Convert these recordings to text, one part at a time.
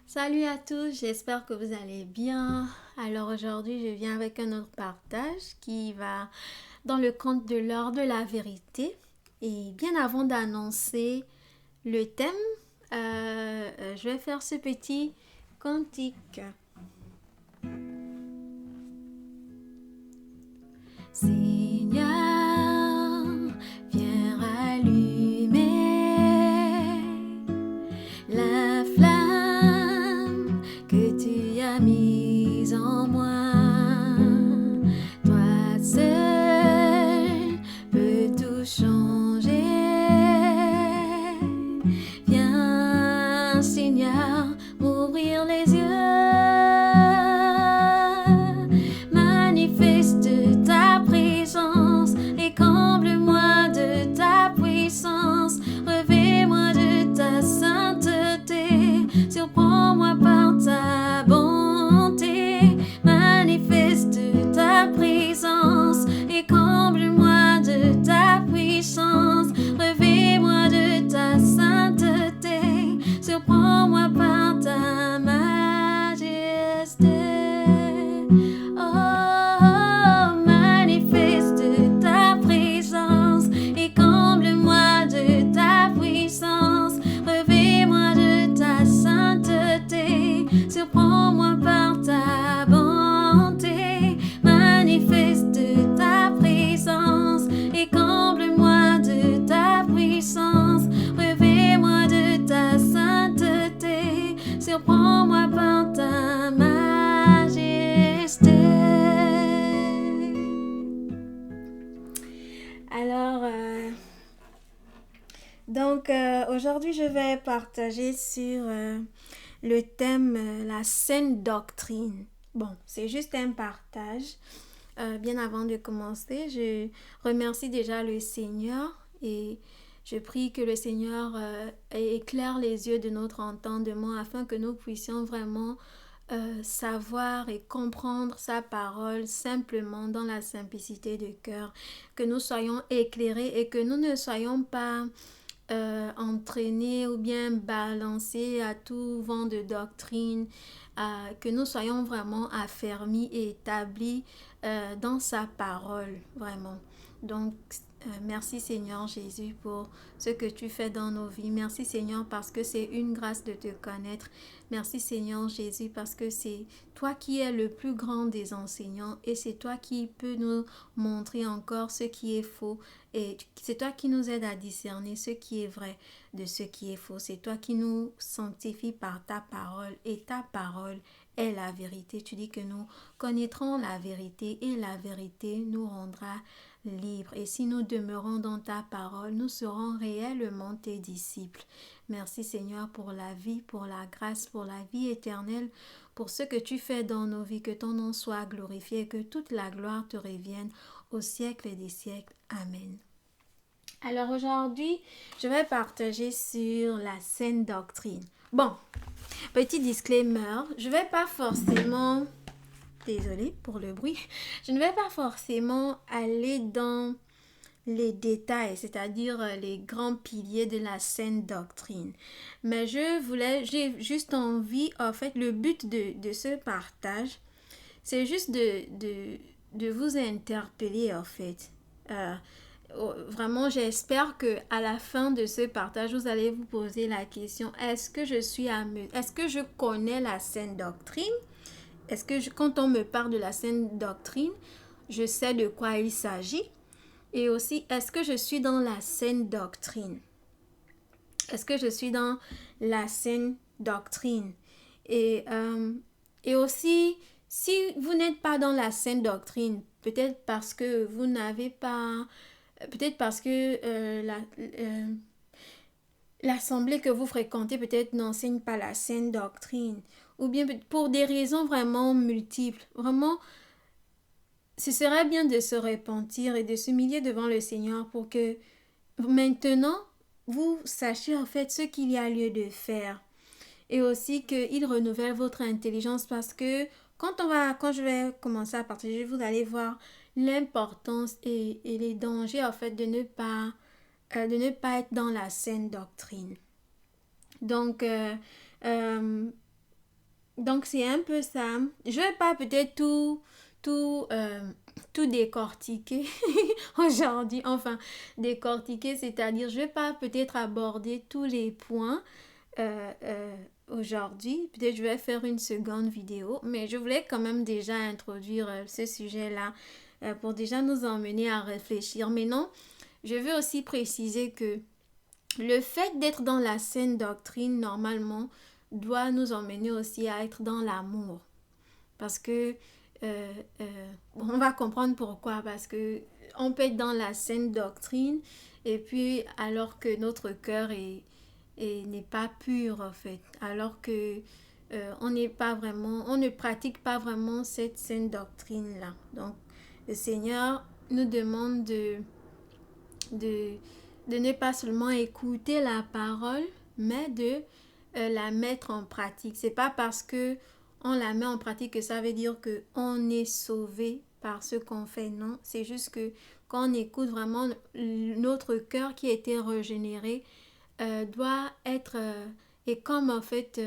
Salut à tous, j'espère que vous allez bien. Alors aujourd'hui, je viens avec un autre partage qui va dans le conte de l'heure de la vérité. Et bien avant d'annoncer le thème, je vais faire ce petit cantique. Seigneur, viens rallumer la flamme que tu as mise en moi. Toi seul peux tout changer. Viens, Seigneur, m'ouvrir les yeux. Manifeste ta présence et comble-moi de ta puissance. Revêt-moi de ta sainteté. Surprends-moi par ta bonté. Manifeste ta présence et comble-moi de ta puissance. Revêt-moi de ta sainteté. Surprends-moi par ta majesté. Oh, manifeste ta présence et comble-moi de ta puissance. Revêt-moi de ta sainteté. Surprends-moi par ta bonté. Manifeste ta présence et comble-moi de ta puissance. Revêt-moi de ta sainteté. Surprends-moi par ta majesté. Alors, aujourd'hui, je vais partager sur le thème la saine doctrine. Bon, c'est juste un partage. Bien avant de commencer, je remercie déjà le Seigneur et je prie que le Seigneur éclaire les yeux de notre entendement afin que nous puissions vraiment savoir et comprendre sa parole simplement dans la simplicité de cœur, que nous soyons éclairés et que nous ne soyons pas entraînés ou bien balancés à tout vent de doctrine, que nous soyons vraiment affermis et établis dans sa parole, vraiment. Donc, merci Seigneur Jésus pour ce que tu fais dans nos vies. Merci Seigneur parce que c'est une grâce de te connaître. Merci Seigneur Jésus parce que c'est toi qui es le plus grand des enseignants et c'est toi qui peux nous montrer encore ce qui est faux et c'est toi qui nous aide à discerner ce qui est vrai de ce qui est faux. C'est toi qui nous sanctifie par ta parole et ta parole est la vérité. Tu dis que nous connaîtrons la vérité et la vérité nous rendra libres. Et si nous demeurons dans ta parole, nous serons réellement tes disciples. Merci Seigneur pour la vie, pour la grâce, pour la vie éternelle, pour ce que tu fais dans nos vies. Que ton nom soit glorifié et que toute la gloire te revienne au siècle des siècles. Amen. Alors aujourd'hui, je vais partager sur la saine doctrine. Bon, petit disclaimer, je ne vais pas forcément, désolée pour le bruit, je ne vais pas forcément aller dans les détails, c'est-à-dire les grands piliers de la saine doctrine. Mais j'ai juste envie, en fait, le but de ce partage, c'est juste de vous interpeller, en fait. Vraiment, j'espère que à la fin de ce partage, vous allez vous poser la question, est-ce que je connais la saine doctrine? Est-ce que quand on me parle de la saine doctrine, je sais de quoi il s'agit? Et aussi, est-ce que je suis dans la saine doctrine? Est-ce que je suis dans la saine doctrine? Et, euh, et aussi, si vous n'êtes pas dans la saine doctrine, peut-être parce que vous n'avez pas, peut-être parce que l'assemblée que vous fréquentez peut-être n'enseigne pas la saine doctrine, ou bien pour des raisons vraiment multiples. Vraiment, ce serait bien de se repentir et de s'humilier devant le Seigneur pour que maintenant, vous sachiez en fait ce qu'il y a lieu de faire. Et aussi qu'il renouvelle votre intelligence parce que quand je vais commencer à partager, vous allez voir l'importance et les dangers en fait de ne pas être dans la saine doctrine. Donc, Donc, c'est un peu ça. Je vais pas peut-être tout, tout décortiquer aujourd'hui. Enfin, décortiquer, c'est-à-dire, je vais pas peut-être aborder tous les points aujourd'hui. Peut-être je vais faire une seconde vidéo, mais je voulais quand même déjà introduire ce sujet-là pour déjà nous emmener à réfléchir. Mais non, je veux aussi préciser que le fait d'être dans la saine doctrine, normalement, doit nous emmener aussi à être dans l'amour. Parce que, on va comprendre pourquoi. Parce que on peut être dans la saine doctrine, et puis alors que notre cœur n'est pas pur, en fait. Alors que on n'est pas vraiment, on ne pratique pas vraiment cette saine doctrine-là. Donc, le Seigneur nous demande de, de ne pas seulement écouter la parole, mais de la mettre en pratique. C'est pas parce que on la met en pratique que ça veut dire que on est sauvé par ce qu'on fait. Non, c'est juste que quand on écoute vraiment, notre cœur qui a été régénéré doit être et comme en fait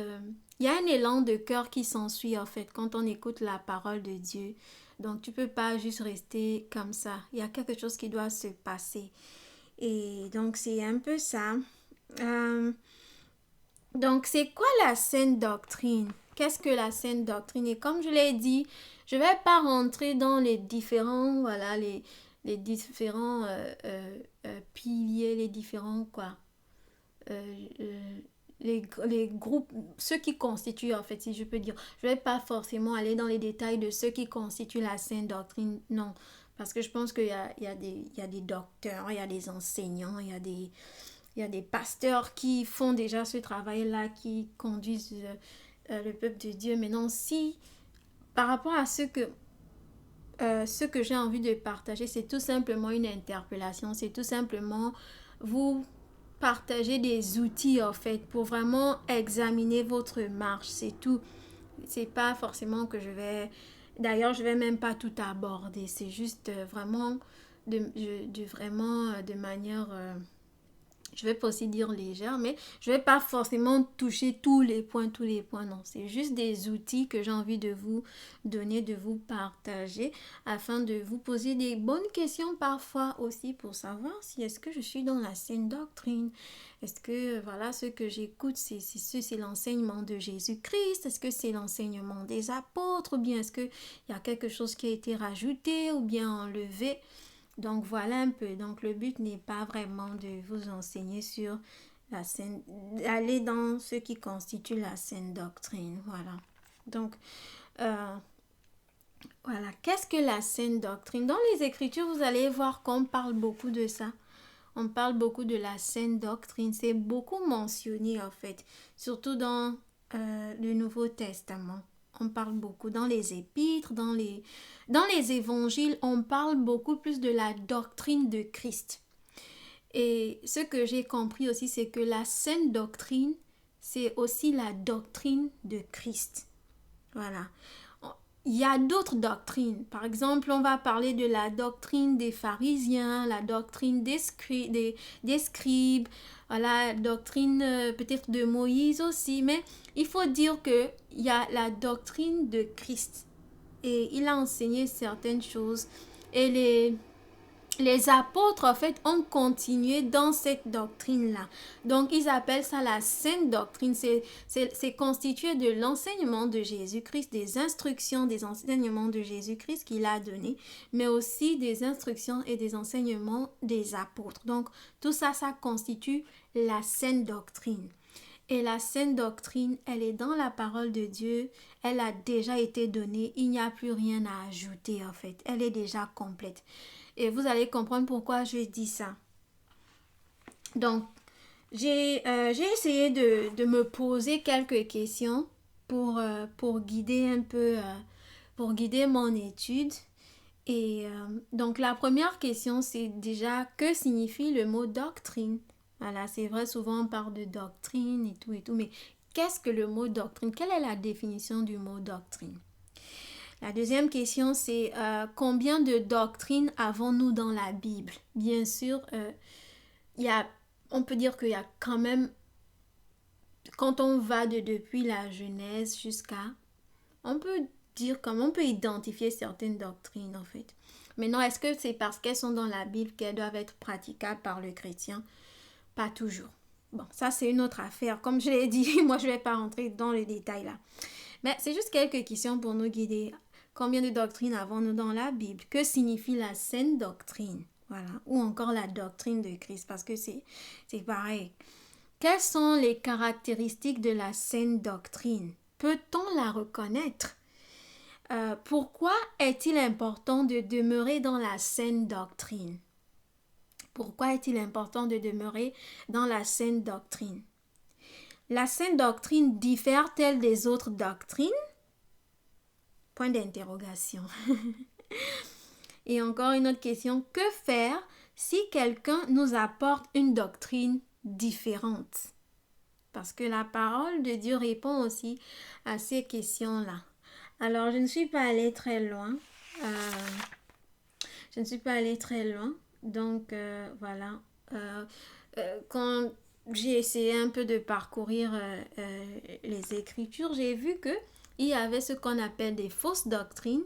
il y a un élan de cœur qui s'ensuit en fait quand on écoute la parole de Dieu. Donc tu peux pas juste rester comme ça. Il y a quelque chose qui doit se passer. Et donc, c'est un peu ça. Euh, donc, c'est quoi la saine doctrine? Qu'est-ce que la saine doctrine? Et comme je l'ai dit, je ne vais pas rentrer dans les différents, voilà, les différents piliers, les différents, quoi, euh, euh, les groupes, ceux qui constituent, en fait, si je peux dire. Je ne vais pas forcément aller dans les détails de ceux qui constituent la saine doctrine, non. Parce que je pense qu'il y a des docteurs, il y a des enseignants, il y a des pasteurs qui font déjà ce travail-là, qui conduisent le peuple de Dieu. Maintenant, si par rapport à ce que j'ai envie de partager, c'est tout simplement une interpellation, c'est tout simplement vous partager des outils en fait pour vraiment examiner votre marche, c'est tout. C'est pas forcément que je vais, d'ailleurs je vais même pas tout aborder, c'est juste vraiment de manière je vais pas aussi dire légère, mais je vais pas forcément toucher tous les points, non. C'est juste des outils que j'ai envie de vous donner, de vous partager, afin de vous poser des bonnes questions parfois aussi pour savoir si est-ce que je suis dans la saine doctrine. Est-ce que, voilà, ce que j'écoute, c'est l'enseignement de Jésus-Christ? Est-ce que c'est l'enseignement des apôtres? Ou bien est-ce qu'il y a quelque chose qui a été rajouté ou bien enlevé? Donc voilà un peu. Donc le but n'est pas vraiment de vous enseigner sur la saine, d'aller dans ce qui constitue la saine doctrine. Voilà. Donc euh, voilà. Qu'est-ce que la saine doctrine? Dans les Écritures, vous allez voir qu'on parle beaucoup de ça. On parle beaucoup de la saine doctrine. C'est beaucoup mentionné en fait, surtout dans le Nouveau Testament. On parle beaucoup dans les épîtres, dans les évangiles, on parle beaucoup plus de la doctrine de Christ. Et ce que j'ai compris aussi, c'est que la saine doctrine, c'est aussi la doctrine de Christ. Voilà. Il y a d'autres doctrines. Par exemple, on va parler de la doctrine des pharisiens, la doctrine des scribes, la doctrine peut-être de Moïse aussi. Mais il faut dire qu'il y a la doctrine de Christ. Et il a enseigné certaines choses. Et les apôtres, en fait, ont continué dans cette doctrine-là. Donc, ils appellent ça la sainte doctrine. C'est constitué de l'enseignement de Jésus-Christ, des instructions, des enseignements de Jésus-Christ qu'il a donnés, mais aussi des instructions et des enseignements des apôtres. Donc, tout ça, ça constitue la sainte doctrine. Et la sainte doctrine, elle est dans la parole de Dieu. Elle a déjà été donnée. Il n'y a plus rien à ajouter, en fait. Elle est déjà complète. Et vous allez comprendre pourquoi je dis ça. Donc, j'ai essayé de me poser quelques questions pour guider un peu, pour guider mon étude. Et donc, la première question, c'est déjà, que signifie le mot doctrine? Voilà, c'est vrai, souvent on parle de doctrine et tout, mais qu'est-ce que le mot doctrine? Quelle est la définition du mot doctrine? La deuxième question, c'est combien de doctrines avons-nous dans la Bible? Bien sûr, on peut dire qu'il y a quand même quand on va depuis la Genèse jusqu'à, on peut dire comment on peut identifier certaines doctrines en fait. Maintenant, est-ce que c'est parce qu'elles sont dans la Bible qu'elles doivent être praticables par le chrétien? Pas toujours. Bon, ça c'est une autre affaire. Comme je l'ai dit, moi je ne vais pas rentrer dans le détail là. Mais c'est juste quelques questions pour nous guider. Combien de doctrines avons-nous dans la Bible? Que signifie la saine doctrine? Voilà. Ou encore la doctrine de Christ, parce que c'est pareil. Quelles sont les caractéristiques de la saine doctrine? Peut-on la reconnaître? Pourquoi est-il important de demeurer dans la saine doctrine? Pourquoi est-il important de demeurer dans la saine doctrine? La saine doctrine diffère-t-elle des autres doctrines? Point d'interrogation. Et encore une autre question. Que faire si quelqu'un nous apporte une doctrine différente? Parce que la parole de Dieu répond aussi à ces questions-là. Alors, je ne suis pas allée très loin. Donc, voilà. Quand j'ai essayé un peu de parcourir les Écritures, j'ai vu que il y avait ce qu'on appelle des fausses doctrines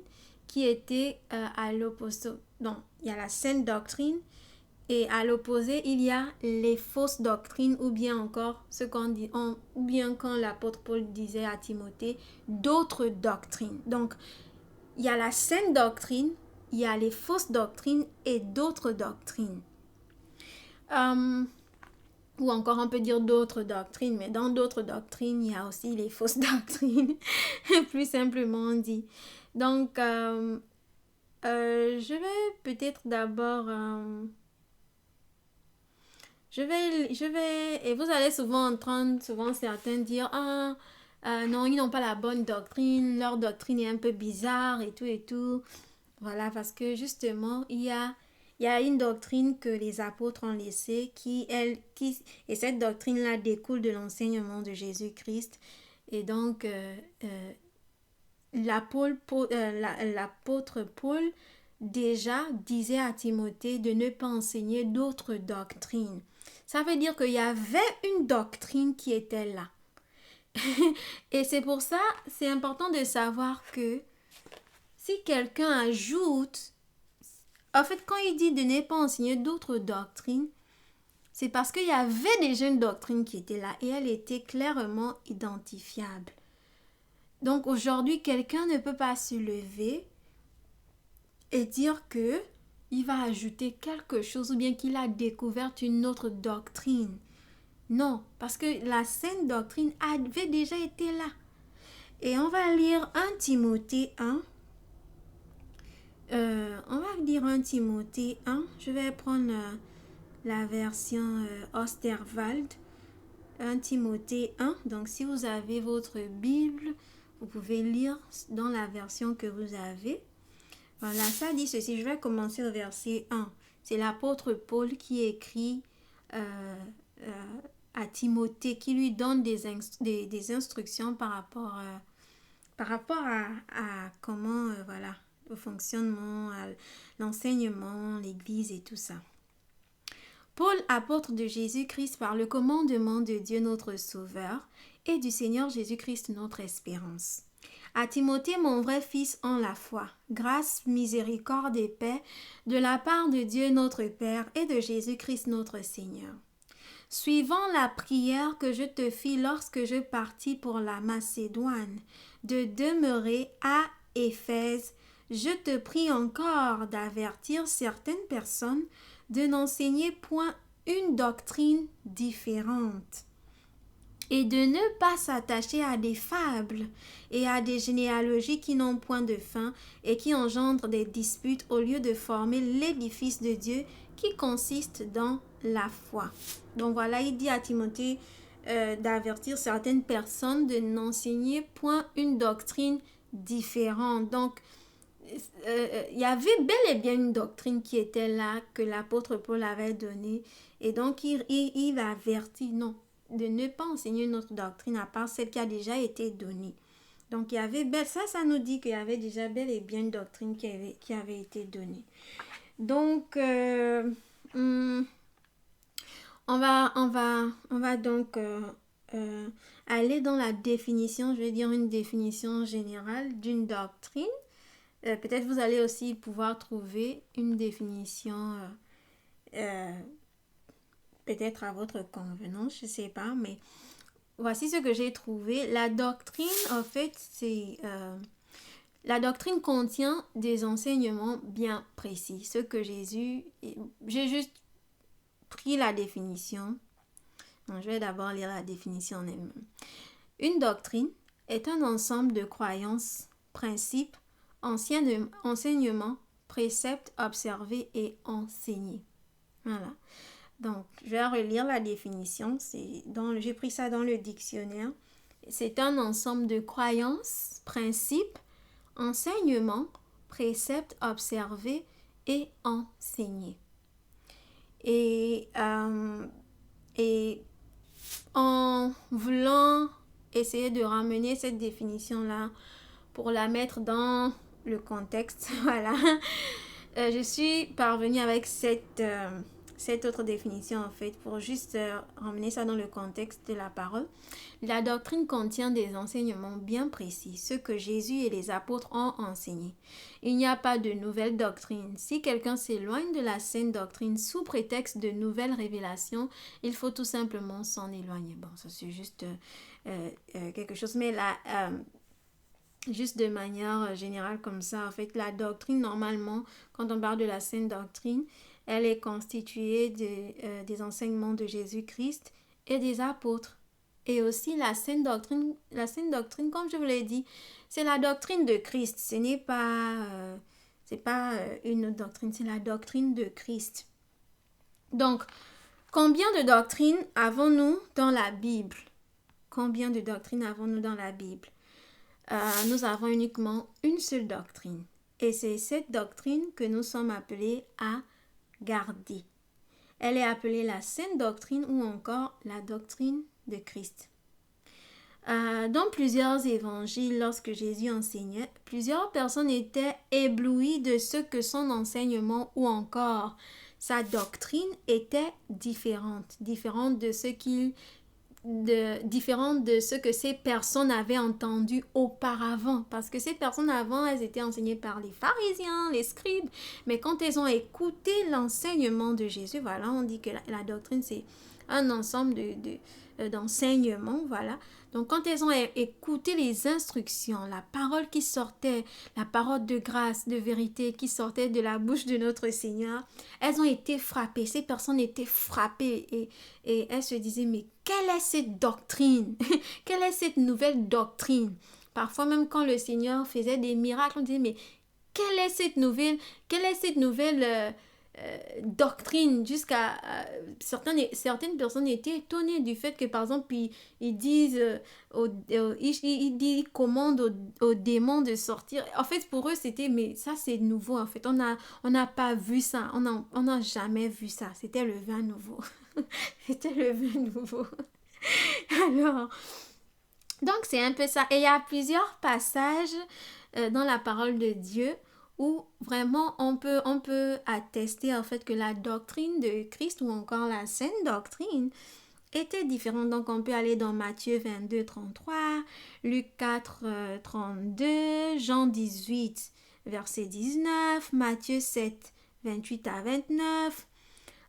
qui étaient à l'opposé. Donc, il y a la saine doctrine et à l'opposé, il y a les fausses doctrines ou bien encore ce qu'on dit, ou bien quand l'apôtre Paul disait à Timothée, d'autres doctrines. Donc, il y a la saine doctrine, il y a les fausses doctrines et d'autres doctrines. Ou encore on peut dire d'autres doctrines, mais dans d'autres doctrines, il y a aussi les fausses doctrines, plus simplement dit. Donc, je vais peut-être d'abord... Je vais, et vous allez souvent entendre certains dire, non, ils n'ont pas la bonne doctrine, leur doctrine est un peu bizarre et tout. Voilà, parce que justement, il y a une doctrine que les apôtres ont laissée et cette doctrine-là découle de l'enseignement de Jésus-Christ. Et donc, l'apôtre Paul déjà disait à Timothée de ne pas enseigner d'autres doctrines. Ça veut dire qu'il y avait une doctrine qui était là. Et c'est pour ça, c'est important de savoir que si quelqu'un ajoute, en fait, quand il dit de ne pas enseigner d'autres doctrines, c'est parce qu'il y avait déjà une doctrine qui était là et elle était clairement identifiable. Donc aujourd'hui, quelqu'un ne peut pas se lever et dire que il va ajouter quelque chose ou bien qu'il a découvert une autre doctrine. Non, parce que la saine doctrine avait déjà été là. Et on va lire 1 Timothée 1. On va lire 1 Timothée 1. Je vais prendre la version Osterwald. 1 Timothée 1. Donc, si vous avez votre Bible, vous pouvez lire dans la version que vous avez. Voilà, ça dit ceci. Je vais commencer au verset 1. C'est l'apôtre Paul qui écrit à Timothée, qui lui donne des instructions par rapport à comment voilà, le fonctionnement, à l'enseignement, l'église et tout ça. Paul, apôtre de Jésus-Christ par le commandement de Dieu notre Sauveur et du Seigneur Jésus-Christ notre espérance. À Timothée, mon vrai fils en la foi, grâce, miséricorde et paix de la part de Dieu notre Père et de Jésus-Christ notre Seigneur. Suivant la prière que je te fis lorsque je partis pour la Macédoine, de demeurer à Éphèse, je te prie encore d'avertir certaines personnes de n'enseigner point une doctrine différente et de ne pas s'attacher à des fables et à des généalogies qui n'ont point de fin et qui engendrent des disputes au lieu de former l'édifice de Dieu qui consiste dans la foi. Donc voilà, il dit à Timothée d'avertir certaines personnes de n'enseigner point une doctrine différente. Donc, il y avait bel et bien une doctrine qui était là, que l'apôtre Paul avait donnée. Et donc, il avertit, non, de ne pas enseigner une autre doctrine à part celle qui a déjà été donnée. Donc, il y avait ça nous dit qu'il y avait déjà bel et bien une doctrine qui avait été donnée. Donc, on va donc aller dans la définition, je vais dire une définition générale d'une doctrine. Peut-être vous allez aussi pouvoir trouver une définition peut-être à votre convenance, je ne sais pas, mais voici ce que j'ai trouvé. La doctrine, en fait, la doctrine contient des enseignements bien précis. Ce que Jésus... J'ai juste pris la définition. Donc, je vais d'abord lire la définition en elle-même. Une doctrine est un ensemble de croyances, principes, enseignements, préceptes observés et enseignés. Voilà. Donc, je vais relire la définition. J'ai pris ça dans le dictionnaire. C'est un ensemble de croyances, principes, enseignements, préceptes observés et enseignés. Et en voulant essayer de ramener cette définition-là pour la mettre dans le contexte, voilà, je suis parvenue avec cette autre définition en fait, pour juste ramener ça dans le contexte de la parole. La doctrine contient des enseignements bien précis, ce que Jésus et les apôtres ont enseigné. Il n'y a pas de nouvelle doctrine. Si quelqu'un s'éloigne de la saine doctrine sous prétexte de nouvelles révélations, il faut tout simplement s'en éloigner. Bon, ça c'est juste quelque chose, mais là, juste de manière générale comme ça, en fait, la doctrine, normalement, quand on parle de la saine doctrine, elle est constituée des enseignements de Jésus-Christ et des apôtres. Et aussi la saine doctrine, comme je vous l'ai dit, c'est la doctrine de Christ. Ce n'est pas, une autre doctrine, c'est la doctrine de Christ. Donc, combien de doctrines avons-nous dans la Bible? Combien de doctrines avons-nous dans la Bible? Nous avons uniquement une seule doctrine. Et c'est cette doctrine que nous sommes appelés à garder. Elle est appelée la saine doctrine ou encore la doctrine de Christ. Dans plusieurs évangiles, lorsque Jésus enseignait, plusieurs personnes étaient éblouies de ce que son enseignement ou encore sa doctrine était différente de ce que ces personnes avaient entendu auparavant. Parce que ces personnes avant, elles étaient enseignées par les pharisiens, les scribes. Mais quand elles ont écouté l'enseignement de Jésus, voilà, on dit que la doctrine, c'est un ensemble d'enseignements, voilà. Donc, quand elles ont écouté les instructions, la parole qui sortait, la parole de grâce, de vérité qui sortait de la bouche de notre Seigneur, elles ont été frappées. Ces personnes étaient frappées et elles se disaient, mais quelle est cette doctrine? Quelle est cette nouvelle doctrine? Parfois, même quand le Seigneur faisait des miracles, on disait, mais quelle est cette nouvelle doctrine? Jusqu'à certaines personnes étaient étonnées du fait que, par exemple, ils disent, ils commandent aux démons de sortir. En fait, pour eux, c'était, mais ça, c'est nouveau. En fait, on n'a pas vu ça. On n'a jamais vu ça. C'était le vin nouveau. C'était le vin nouveau. Alors, donc, c'est un peu ça. Et il y a plusieurs passages dans la parole de Dieu où vraiment on peut attester en fait que la doctrine de Christ ou encore la saine doctrine était différente. Donc on peut aller dans Matthieu 22, 33, Luc 4, 32, Jean 18, verset 19, Matthieu 7, 28 à 29,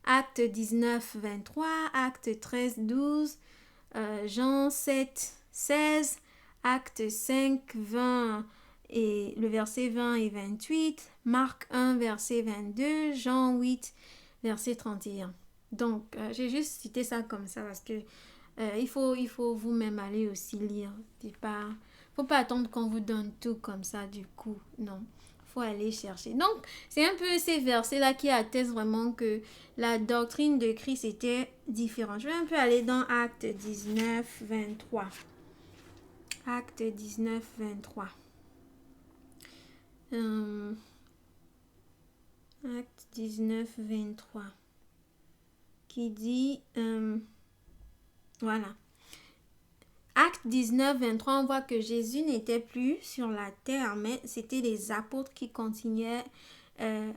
Acte 19, 23, Acte 13, 12, Jean 7, 16, Acte 5, 20 et le verset 20 et 28, Marc 1, verset 22, Jean 8, verset 31. Donc, j'ai juste cité ça comme ça parce que il faut vous-même aller aussi lire. Faut pas attendre qu'on vous donne tout comme ça du coup. Non, faut aller chercher. Donc, c'est un peu ces versets-là qui attestent vraiment que la doctrine de Christ était différente. Je vais un peu aller dans Acte 19, 23. Acte 19, 23. Acte 19, 23. Qui dit... voilà. Acte 19, 23, on voit que Jésus n'était plus sur la terre, mais c'était les apôtres qui continuaient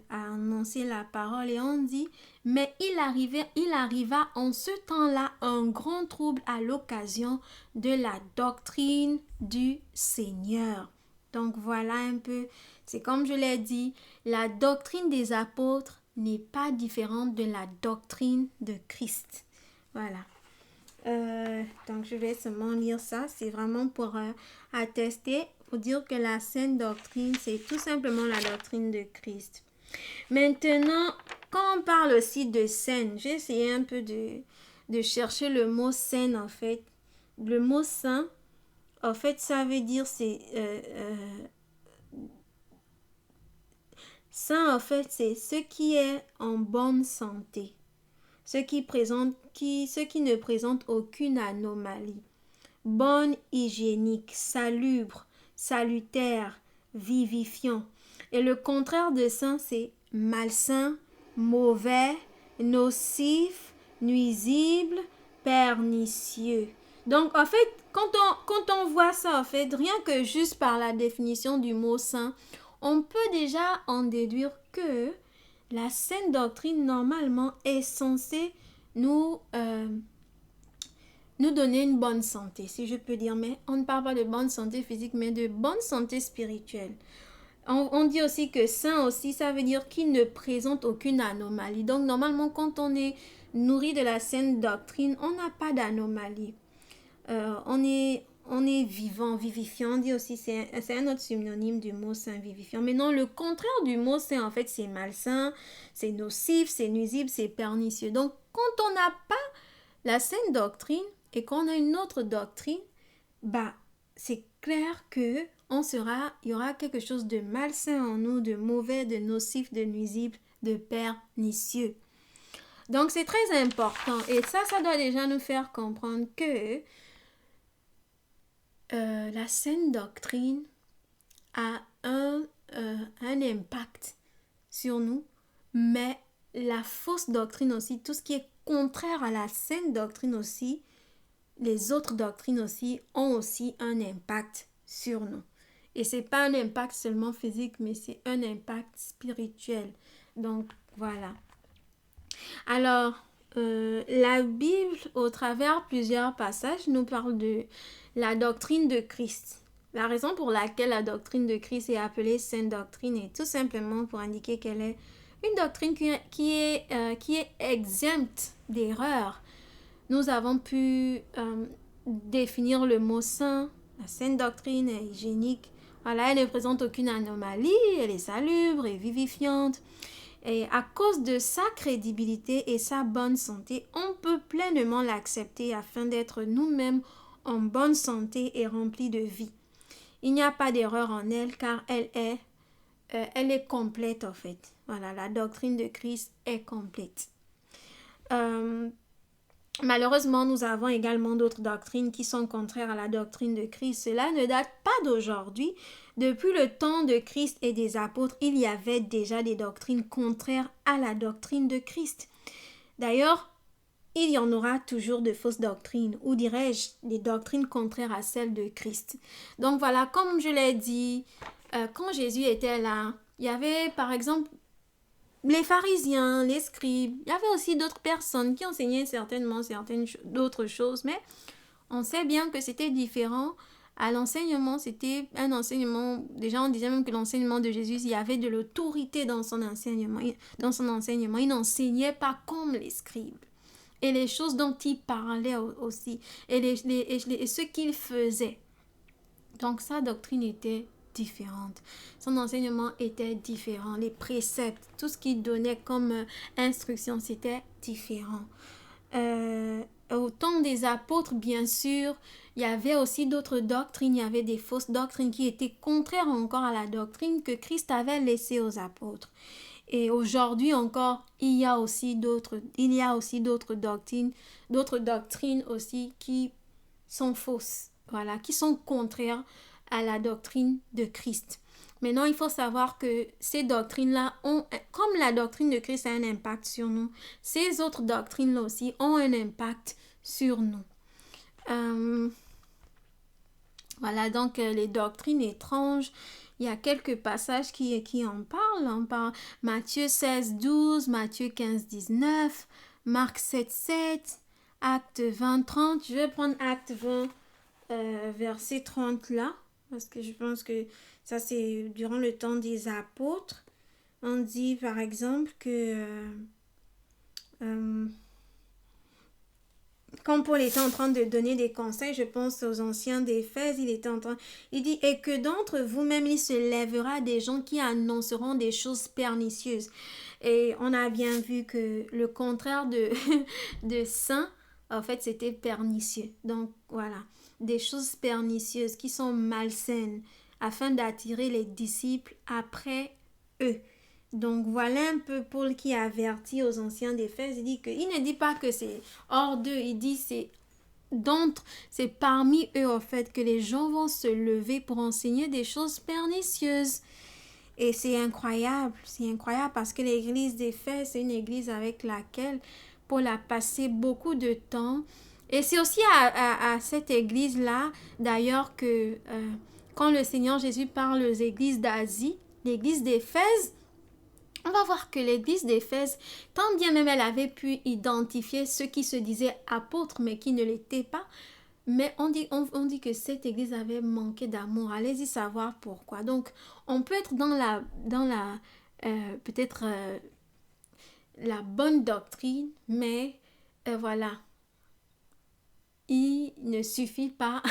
à annoncer la parole et on dit, mais il arriva en ce temps-là un grand trouble à l'occasion de la doctrine du Seigneur. Donc voilà un peu, c'est comme je l'ai dit, la doctrine des apôtres n'est pas différente de la doctrine de Christ. Voilà. Donc je vais seulement lire ça, c'est vraiment pour attester, pour dire que la saine doctrine, c'est tout simplement la doctrine de Christ. Maintenant, quand on parle aussi de saine, j'ai essayé un peu de chercher le mot saine en fait. Le mot sain, en fait, ça veut dire sain en fait, c'est ce qui est en bonne santé. Ce qui ne présente aucune anomalie. Bonne, hygiénique, salubre, salutaire, vivifiant. Et le contraire de sain, c'est malsain, mauvais, nocif, nuisible, pernicieux. Donc, en fait, quand on voit ça, en fait, rien que juste par la définition du mot sain, on peut déjà en déduire que la saine doctrine, normalement, est censée nous donner une bonne santé, si je peux dire. Mais on ne parle pas de bonne santé physique, mais de bonne santé spirituelle. On dit aussi que sain aussi, ça veut dire qu'il ne présente aucune anomalie. Donc, normalement, quand on est nourri de la saine doctrine, on n'a pas d'anomalie. On est vivant, vivifiant. On dit aussi, c'est un autre synonyme du mot sain, vivifiant. Mais non, le contraire du mot sain, en fait, c'est malsain, c'est nocif, c'est nuisible, c'est pernicieux. Donc, quand on n'a pas la saine doctrine et qu'on a une autre doctrine, c'est clair que il y aura quelque chose de malsain en nous, de mauvais, de nocif, de nuisible, de pernicieux. Donc, c'est très important. Et ça doit déjà nous faire comprendre que la saine doctrine a un impact sur nous, mais la fausse doctrine aussi, tout ce qui est contraire à la saine doctrine aussi, les autres doctrines aussi ont aussi un impact sur nous. Et c'est pas un impact seulement physique, mais c'est un impact spirituel. Donc, voilà. Alors, la Bible, au travers plusieurs passages, nous parle de la doctrine de Christ. La raison pour laquelle la doctrine de Christ est appelée sainte doctrine est tout simplement pour indiquer qu'elle est une doctrine qui est exempte d'erreur. Nous avons pu définir le mot saint. La sainte doctrine est hygiénique. Voilà, elle ne présente aucune anomalie, elle est salubre et vivifiante. Et à cause de sa crédibilité et sa bonne santé, on peut pleinement l'accepter afin d'être nous-mêmes en bonne santé et remplis de vie. Il n'y a pas d'erreur en elle car elle est complète en fait. Voilà, la doctrine de Christ est complète. Malheureusement, nous avons également d'autres doctrines qui sont contraires à la doctrine de Christ. Cela ne date pas d'aujourd'hui. Depuis le temps de Christ et des apôtres, il y avait déjà des doctrines contraires à la doctrine de Christ. D'ailleurs, il y en aura toujours de fausses doctrines, ou dirais-je, des doctrines contraires à celles de Christ. Donc voilà, comme je l'ai dit, quand Jésus était là, il y avait par exemple les pharisiens, les scribes, il y avait aussi d'autres personnes qui enseignaient certainement d'autres choses, mais on sait bien que c'était différent. À l'enseignement, c'était un enseignement, déjà on disait même que l'enseignement de Jésus, il y avait de l'autorité dans son enseignement. Il n'enseignait pas comme les scribes. Et les choses dont il parlait aussi, et ce qu'il faisait. Donc sa doctrine était différente. Son enseignement était différent. Les préceptes, tout ce qu'il donnait comme instruction, c'était différent. Au temps des apôtres, bien sûr, il y avait aussi d'autres doctrines. Il y avait des fausses doctrines qui étaient contraires encore à la doctrine que Christ avait laissée aux apôtres. Et aujourd'hui encore, il y a aussi d'autres doctrines aussi qui sont fausses, voilà, qui sont contraires à la doctrine de Christ. Maintenant, il faut savoir que ces doctrines-là comme la doctrine de Christ a un impact sur nous, ces autres doctrines-là aussi ont un impact sur nous. Voilà, donc les doctrines étranges, il y a quelques passages qui en parlent. On parle Matthieu 16, 12, Matthieu 15, 19, Marc 7, 7, Acte 20, 30. Je vais prendre Acte 20, verset 30 là, parce que je pense que ça c'est durant le temps des apôtres. On dit par exemple que euh, quand Paul était en train de donner des conseils, je pense aux anciens d'Éphèse, il dit, et que d'entre vous-même, il se lèvera des gens qui annonceront des choses pernicieuses. Et on a bien vu que le contraire de saint, en fait, c'était pernicieux. Donc, voilà, des choses pernicieuses qui sont malsaines, afin d'attirer les disciples après eux. Donc voilà un peu Paul qui avertit aux anciens d'Éphèse. Il ne dit pas que c'est hors d'eux, il dit c'est parmi eux en fait que les gens vont se lever pour enseigner des choses pernicieuses. Et c'est incroyable parce que l'église d'Éphèse, c'est une église avec laquelle Paul a passé beaucoup de temps. Et c'est aussi à cette église-là, d'ailleurs, que quand le Seigneur Jésus parle aux églises d'Asie, l'église d'Éphèse, on va voir que l'église d'Éphèse, tant bien même elle avait pu identifier ceux qui se disaient apôtres mais qui ne l'étaient pas, mais on dit que cette église avait manqué d'amour. Allez-y savoir pourquoi. Donc, on peut être peut-être la bonne doctrine, mais voilà, il ne suffit pas,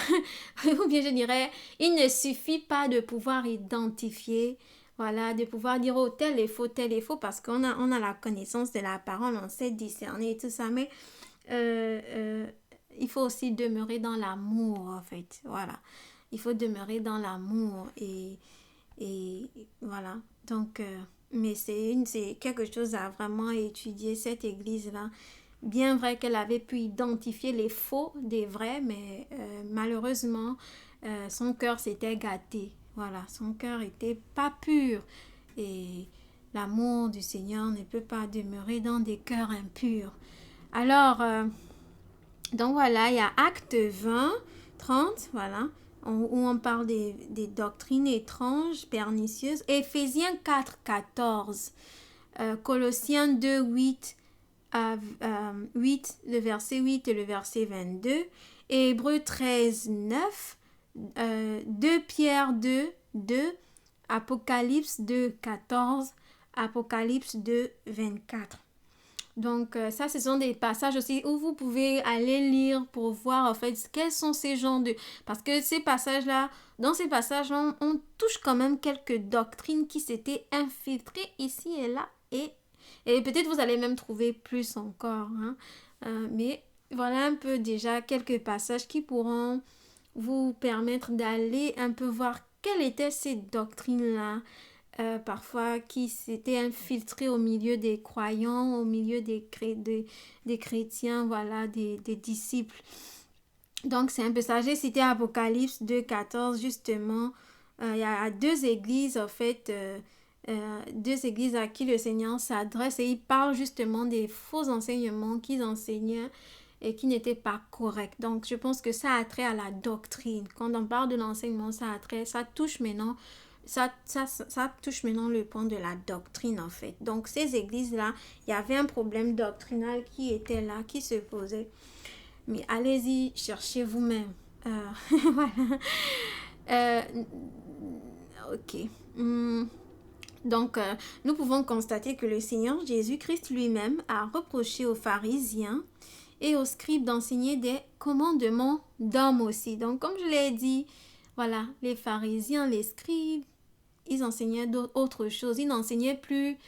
ou bien je dirais, il ne suffit pas de pouvoir identifier, voilà, de pouvoir dire, oh, tel est faux, parce on a la connaissance de la parole, on sait discerner et tout ça, mais euh, euh, il faut aussi demeurer dans l'amour, en fait, voilà. Il faut demeurer dans l'amour et voilà. Donc, mais c'est quelque chose à vraiment étudier, cette église-là. Bien vrai qu'elle avait pu identifier les faux des vrais, mais malheureusement, son cœur s'était gâté. Voilà, son cœur était pas pur. Et l'amour du Seigneur ne peut pas demeurer dans des cœurs impurs. Alors, donc voilà, il y a Acte 20, 30, voilà, où on parle des doctrines étranges, pernicieuses. Éphésiens 4, 14. Colossiens 2, 8 à 8, le verset 8 et le verset 22. Et Hébreux 13, 9. 2 Pierre 2, 2. Apocalypse 2, 14. Apocalypse 2, 24. Donc, ça, ce sont des passages aussi où vous pouvez aller lire pour voir, en fait, quels sont ces genres de... Parce que ces passages-là, dans ces passages, on touche quand même quelques doctrines qui s'étaient infiltrées ici et là. Et peut-être vous allez même trouver plus encore. Hein. Mais voilà un peu déjà quelques passages qui pourront vous permettre d'aller un peu voir quelles étaient ces doctrines-là. Parfois qui s'étaient infiltrés au milieu des croyants, au milieu des chrétiens, voilà, des disciples. Donc, c'est un peu ça. J'ai cité Apocalypse 2, 14, justement. Il y a deux églises, en fait, deux églises à qui le Seigneur s'adresse et il parle justement des faux enseignements qu'ils enseignaient et qui n'étaient pas corrects. Donc, je pense que ça a trait à la doctrine. Quand on parle de l'enseignement, ça touche maintenant ça touche maintenant le point de la doctrine en fait. Donc ces églises-là, il y avait un problème doctrinal qui était là, qui se posait. Mais allez-y, cherchez vous-même. Voilà. Euh, ok. Donc, nous pouvons constater que le Seigneur Jésus-Christ lui-même a reproché aux pharisiens et aux scribes d'enseigner des commandements d'hommes aussi. Donc, comme je l'ai dit, voilà, les pharisiens, les scribes, ils enseignaient d'autres choses. Ils n'enseignaient plus.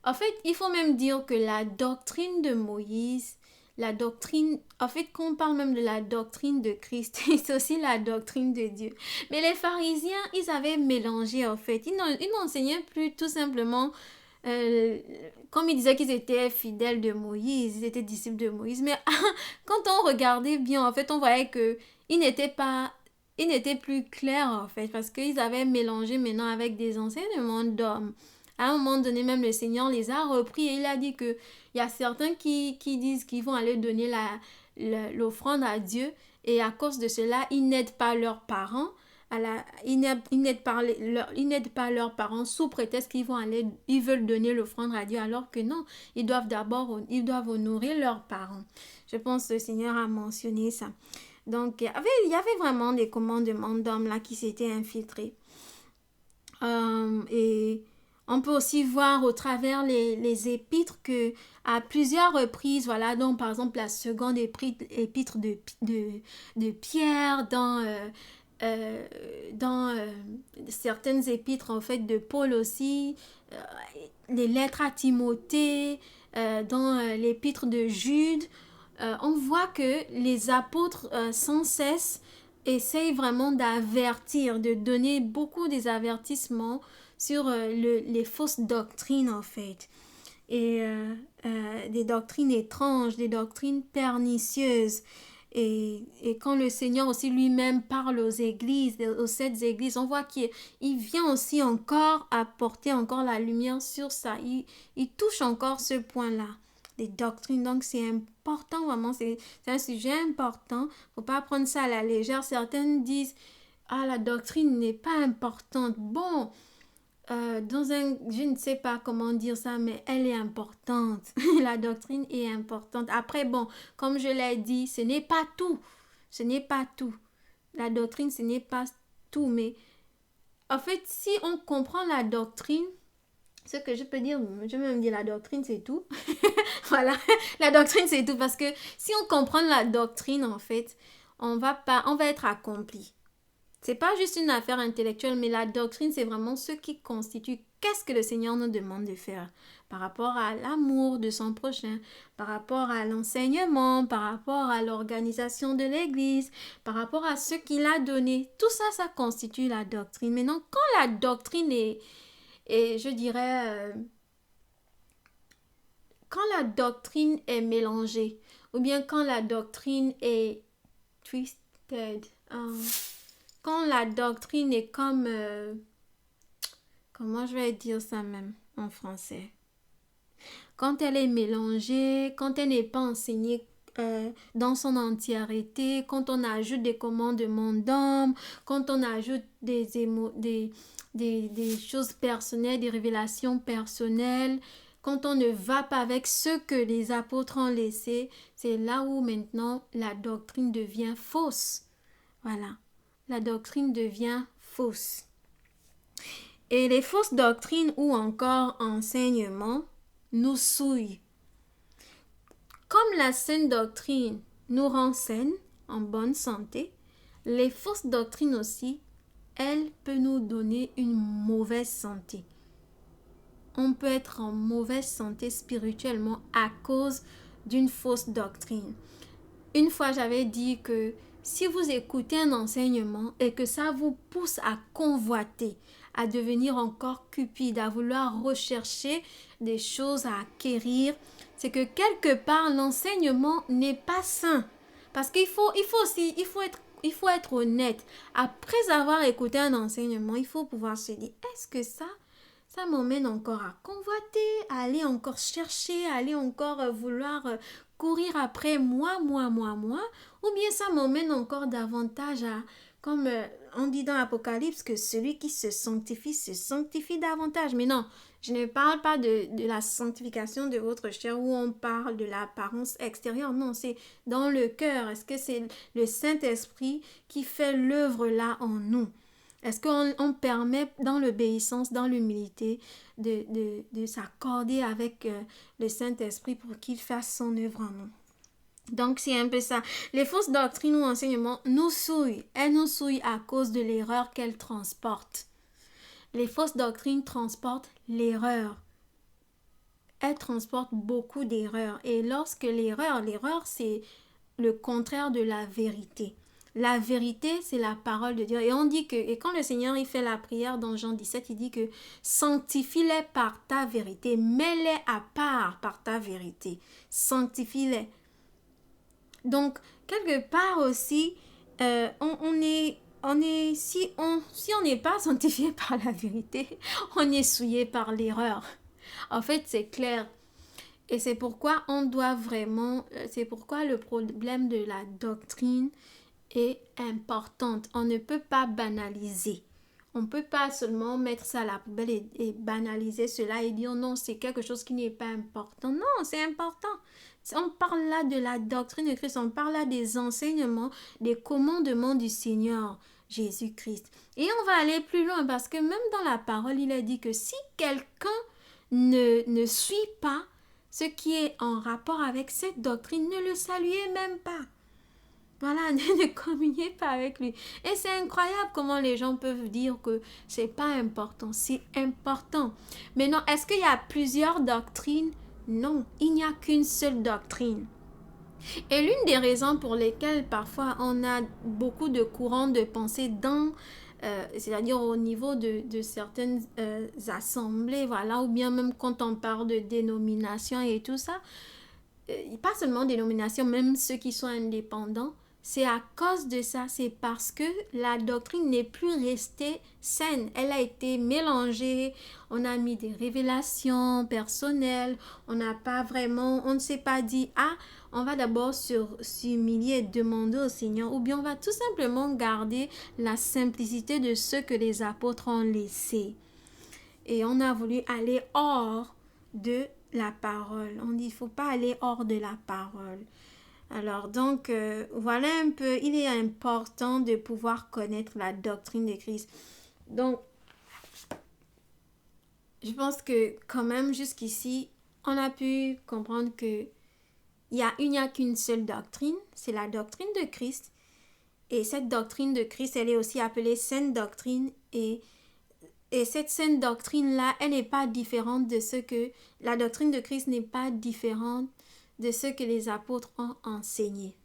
En fait, il faut même dire que la doctrine de Moïse, la doctrine, en fait, quand on parle même de la doctrine de Christ, c'est aussi la doctrine de Dieu. Mais les pharisiens, ils avaient mélangé, en fait. Ils n'enseignaient plus tout simplement, comme ils disaient qu'ils étaient fidèles de Moïse, ils étaient disciples de Moïse. Mais quand on regardait bien, en fait, on voyait que ils n'étaient plus clairs en fait parce qu'ils avaient mélangé maintenant avec des enseignements d'hommes. À un moment donné, même le Seigneur les a repris et il a dit que il y a certains qui disent qu'ils vont aller donner l'offrande à Dieu et à cause de cela, ils n'aident pas leurs parents. ils n'aident pas leurs parents sous prétexte ils veulent donner l'offrande à Dieu, alors que non, ils doivent honorer leurs parents. Je pense que le Seigneur a mentionné ça. Donc, il y avait vraiment des commandements d'hommes là qui s'étaient infiltrés. Et on peut aussi voir au travers les épîtres que à plusieurs reprises, voilà, donc par exemple la seconde épître de Pierre, dans certaines épîtres en fait de Paul aussi, les lettres à Timothée, dans l'épître de Jude, on voit que les apôtres sans cesse essayent vraiment d'avertir, de donner beaucoup des avertissements sur les fausses doctrines en fait. Et des doctrines étranges, des doctrines pernicieuses. Et quand le Seigneur aussi lui-même parle aux églises, aux 7 églises, on voit qu'il vient aussi encore apporter encore la lumière sur ça. Il touche encore ce point-là, des doctrines. Donc c'est important vraiment, c'est un sujet important. Faut pas prendre ça à la légère. Certaines disent, ah, la doctrine n'est pas importante. Bon, je ne sais pas comment dire ça, mais elle est importante. La doctrine est importante. Après, bon, comme je l'ai dit, ce n'est pas tout. Ce n'est pas tout. La doctrine, ce n'est pas tout. Mais en fait, si on comprend la doctrine, ce que je peux dire, je vais même dire la doctrine, c'est tout. Voilà, la doctrine, c'est tout. Parce que si on comprend la doctrine, en fait, on va être accompli. C'est pas juste une affaire intellectuelle, mais la doctrine, c'est vraiment ce qui constitue qu'est-ce que le Seigneur nous demande de faire par rapport à l'amour de son prochain, par rapport à l'enseignement, par rapport à l'organisation de l'Église, par rapport à ce qu'il a donné. Tout ça, ça constitue la doctrine. Maintenant, quand la doctrine je dirais, quand la doctrine est mélangée, ou bien quand la doctrine est twisted, quand la doctrine est comme... comment je vais dire ça même en français? Quand elle est mélangée, quand elle n'est pas enseignée dans son entièreté, quand on ajoute des commandements d'hommes, quand on ajoute des choses personnelles, des révélations personnelles, quand on ne va pas avec ce que les apôtres ont laissé, c'est là où maintenant la doctrine devient fausse. Voilà. La doctrine devient fausse. Et les fausses doctrines ou encore enseignements nous souillent. Comme la saine doctrine nous rend saines, en bonne santé, les fausses doctrines aussi, elles peuvent nous donner une mauvaise santé. On peut être en mauvaise santé spirituellement à cause d'une fausse doctrine. Une fois, j'avais dit que si vous écoutez un enseignement et que ça vous pousse à convoiter, à devenir encore cupide, à vouloir rechercher des choses à acquérir, c'est que quelque part, l'enseignement n'est pas sain. Parce qu'il faut être honnête. Après avoir écouté un enseignement, il faut pouvoir se dire, est-ce que ça m'emmène encore à convoiter, à aller encore chercher, à aller encore vouloir courir après moi, ou bien ça m'emmène encore davantage à, comme on dit dans l'Apocalypse, que celui qui se sanctifie davantage. Mais non, je ne parle pas de la sanctification de votre chair où on parle de l'apparence extérieure. Non, c'est dans le cœur. Est-ce que c'est le Saint-Esprit qui fait l'œuvre là en nous? Est-ce qu'on permet dans l'obéissance, dans l'humilité, de s'accorder avec le Saint-Esprit pour qu'il fasse son œuvre en nous? Donc, c'est un peu ça. Les fausses doctrines ou enseignements nous souillent. Elles nous souillent à cause de l'erreur qu'elles transportent. Les fausses doctrines transportent l'erreur. Elles transportent beaucoup d'erreurs. Et lorsque l'erreur, c'est le contraire de la vérité. La vérité, c'est la parole de Dieu. Et on dit que, et quand le Seigneur il fait la prière dans Jean 17, il dit que sanctifie-les par ta vérité, mets-les à part par ta vérité, sanctifie-les. Donc, quelque part aussi, si on n'est pas sanctifié par la vérité, on est souillé par l'erreur. En fait, c'est clair. Et c'est pourquoi on doit vraiment, c'est pourquoi le problème de la doctrine est importante. On ne peut pas banaliser. On ne peut pas seulement mettre ça à la poubelle et banaliser cela et dire non, c'est quelque chose qui n'est pas important. Non, c'est important. On parle là de la doctrine de Christ, on parle là des enseignements, des commandements du Seigneur Jésus-Christ. Et on va aller plus loin parce que même dans la parole, il est dit que si quelqu'un ne suit pas ce qui est en rapport avec cette doctrine, ne le saluez même pas. Voilà, ne communiez pas avec lui. Et c'est incroyable comment les gens peuvent dire que c'est pas important. C'est important. Mais non, est-ce qu'il y a plusieurs doctrines? Non, il n'y a qu'une seule doctrine. Et l'une des raisons pour lesquelles parfois on a beaucoup de courants de pensée c'est-à-dire au niveau de certaines assemblées, voilà, ou bien même quand on parle de dénomination et tout ça, pas seulement dénomination, même ceux qui sont indépendants, c'est à cause de ça, c'est parce que la doctrine n'est plus restée saine. Elle a été mélangée, on a mis des révélations personnelles, on n'a pas vraiment, on ne s'est pas dit, on va d'abord s'humilier et demander au Seigneur, ou bien on va tout simplement garder la simplicité de ce que les apôtres ont laissé. Et on a voulu aller hors de la parole. On dit, il ne faut pas aller hors de la parole. Alors donc, voilà un peu, il est important de pouvoir connaître la doctrine de Christ. Donc, je pense que quand même jusqu'ici, on a pu comprendre que il n'y a qu'une seule doctrine, c'est la doctrine de Christ. Et cette doctrine de Christ, elle est aussi appelée sainte doctrine. Et cette sainte doctrine-là, elle n'est pas différente de ce que... La doctrine de Christ n'est pas différente de ce que les apôtres ont enseigné.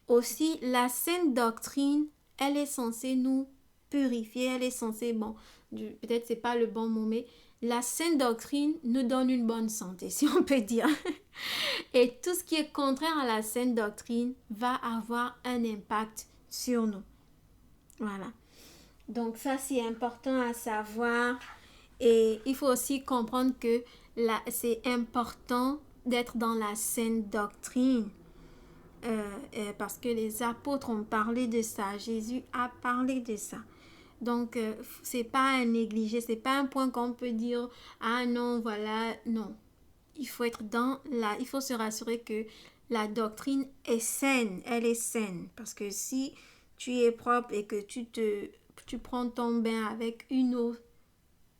Aussi, la sainte doctrine, elle est censée nous purifier, elle est censée, peut-être c'est pas le bon mot, mais la sainte doctrine nous donne une bonne santé, si on peut dire. Et tout ce qui est contraire à la sainte doctrine va avoir un impact sur nous. Voilà. Donc ça, c'est important à savoir. Et il faut aussi comprendre que c'est important d'être dans la sainte doctrine. Parce que les apôtres ont parlé de ça. Jésus a parlé de ça. Donc, c'est pas à négliger. C'est pas un point qu'on peut dire, non, voilà, non. Il faut être il faut se rassurer que la doctrine est saine. Elle est saine. Parce que si tu es propre et que tu prends ton bain avec une eau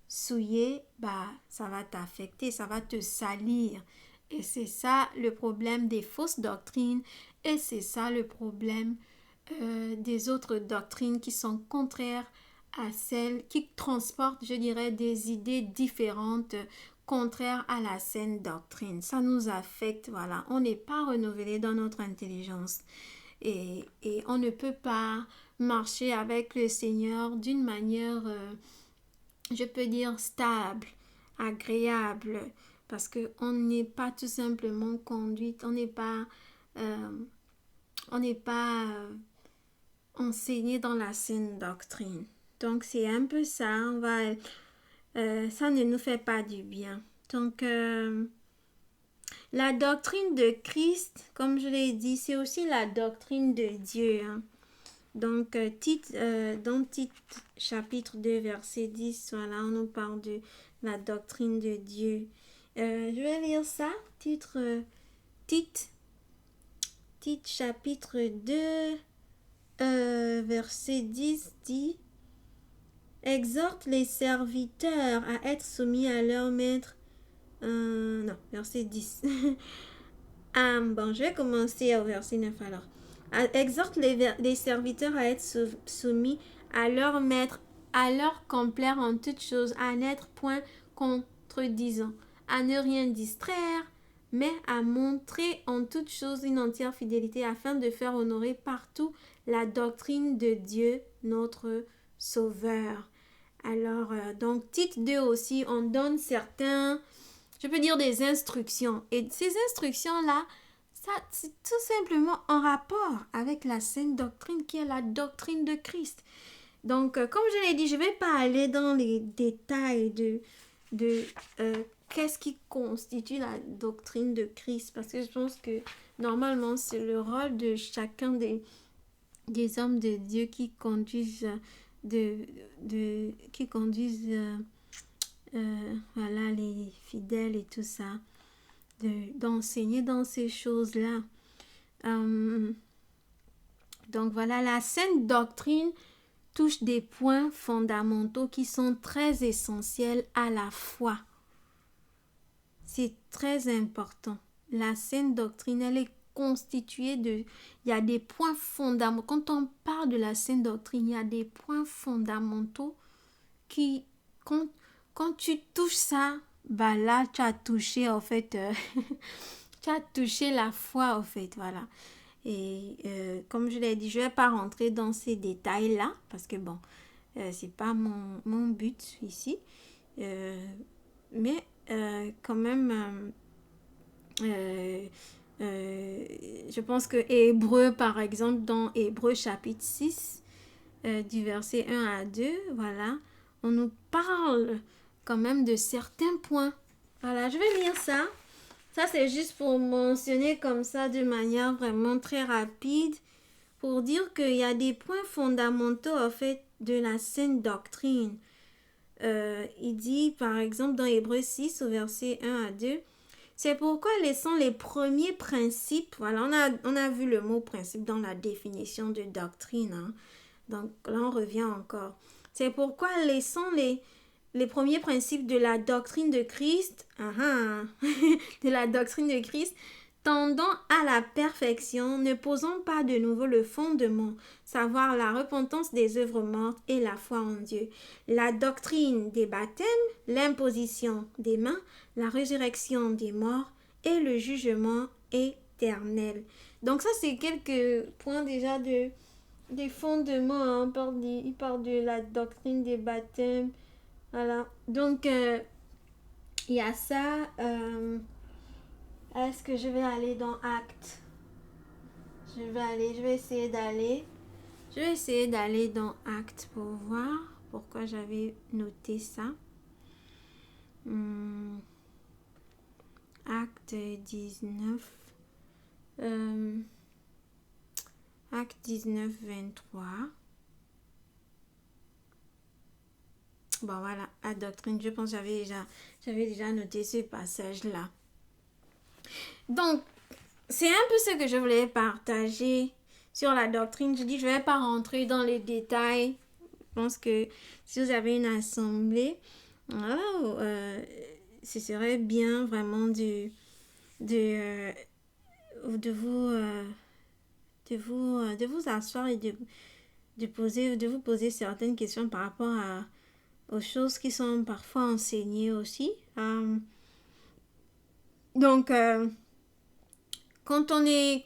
souillée, ça va t'affecter, ça va te salir. Et c'est ça le problème des fausses doctrines et c'est ça le problème des autres doctrines qui sont contraires à celles qui transportent, je dirais, des idées différentes, contraires à la saine doctrine. Ça nous affecte, voilà. On n'est pas renouvelé dans notre intelligence et on ne peut pas marcher avec le Seigneur d'une manière, je peux dire, stable, agréable, parce qu'on n'est pas tout simplement conduite, on n'est pas enseigné dans la saine doctrine. Donc c'est un peu ça, ça ne nous fait pas du bien. Donc la doctrine de Christ, comme je l'ai dit, c'est aussi la doctrine de Dieu. Donc dans Tite chapitre 2 verset 10, voilà, on nous parle de la doctrine de Dieu. Je vais lire ça, Tite chapitre 2 verset 10 dit: exhorte les serviteurs à être soumis à leur maître. Non, verset 10. Je vais commencer au verset 9 alors. Exhorte les serviteurs à être soumis à leur maître, à leur complaire en toutes choses, à n'être point contredisant, à ne rien distraire, mais à montrer en toutes choses une entière fidélité afin de faire honorer partout la doctrine de Dieu, notre Sauveur. Alors, donc, Tite 2 aussi, on donne certains, je peux dire des instructions. Et ces instructions-là, ça, c'est tout simplement en rapport avec la sainte doctrine qui est la doctrine de Christ. Donc, comme je l'ai dit, je ne vais pas aller dans les détails de qu'est-ce qui constitue la doctrine de Christ, parce que je pense que normalement, c'est le rôle de chacun des hommes de Dieu qui conduisent, qui conduisent voilà, les fidèles et tout ça, d'enseigner dans ces choses-là. Donc voilà, la saine doctrine touche des points fondamentaux qui sont très essentiels à la foi. C'est très important. La saine doctrine, elle est constituée de... Il y a des points fondamentaux. Quand on parle de la saine doctrine, il y a des points fondamentaux qui... Quand tu touches ça, bah là, tu as touché, en fait... tu as touché la foi, en fait, voilà. Et comme je l'ai dit, je ne vais pas rentrer dans ces détails-là, parce que bon, c'est pas mon but ici. Mais quand même, je pense que Hébreu, par exemple, dans Hébreu chapitre 6, du verset 1 à 2, voilà, on nous parle quand même de certains points. Voilà, je vais lire ça. Ça, c'est juste pour mentionner comme ça de manière vraiment très rapide, pour dire qu'il y a des points fondamentaux, en fait, de la saine doctrine. Il dit, par exemple, dans Hébreux 6, au verset 1 à 2, c'est pourquoi laissons les premiers principes. Voilà, on a vu le mot principe dans la définition de doctrine. Hein. Donc là, on revient encore. C'est pourquoi laissons les premiers principes de la doctrine de Christ, de la doctrine de Christ, tendant à la perfection, ne posons pas de nouveau le fondement, savoir la repentance des œuvres mortes et la foi en Dieu, la doctrine des baptêmes, l'imposition des mains, la résurrection des morts et le jugement éternel. Donc ça, c'est quelques points déjà des fondements. Hein. Il parle de la doctrine des baptêmes. Voilà. Donc, il y a ça. Est-ce que je vais aller dans Actes? Je vais essayer d'aller dans Actes pour voir pourquoi j'avais noté ça. Acte 19. Acte 19, 23. Bon, voilà, la doctrine. Je pense que j'avais déjà noté ce passage-là. Donc, c'est un peu ce que je voulais partager sur la doctrine. Je dis, je ne vais pas rentrer dans les détails. Je pense que si vous avez une assemblée, ce serait bien vraiment de vous asseoir et de vous poser certaines questions par rapport aux choses qui sont parfois enseignées aussi. Donc, quand on n'est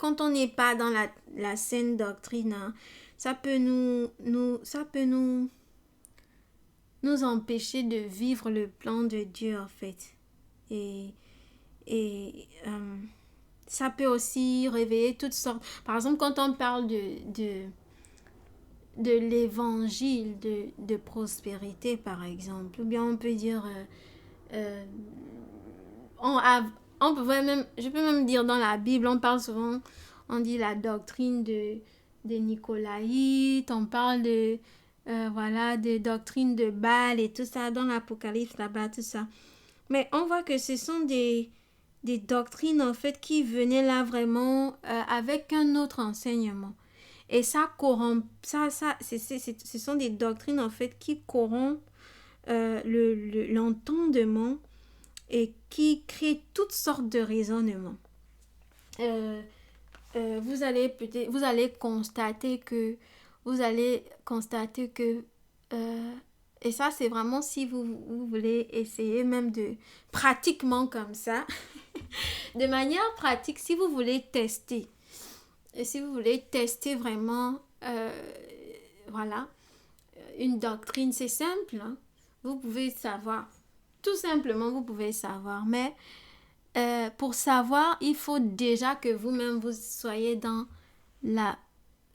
pas dans la saine doctrine, hein, ça peut nous empêcher de vivre le plan de Dieu, en fait. Et ça peut aussi réveiller toutes sortes. Par exemple, quand on parle de l'évangile de prospérité, par exemple, ou bien on peut dire, je peux même dire dans la Bible, on parle souvent, on dit la doctrine des Nicolaïtes, on parle des doctrines de Baal et tout ça, dans l'Apocalypse là-bas, tout ça. Mais on voit que ce sont des doctrines en fait qui venaient là vraiment avec un autre enseignement. Et ça corrompt, ce sont des doctrines en fait qui corrompent l'entendement et qui créent toutes sortes de raisonnements. Vous allez constater que et ça c'est vraiment si vous voulez essayer même de pratiquement comme ça de manière pratique, si vous voulez tester vraiment une doctrine, c'est simple, hein? Vous pouvez savoir, tout simplement vous pouvez savoir, mais pour savoir, il faut déjà que vous-même vous soyez dans la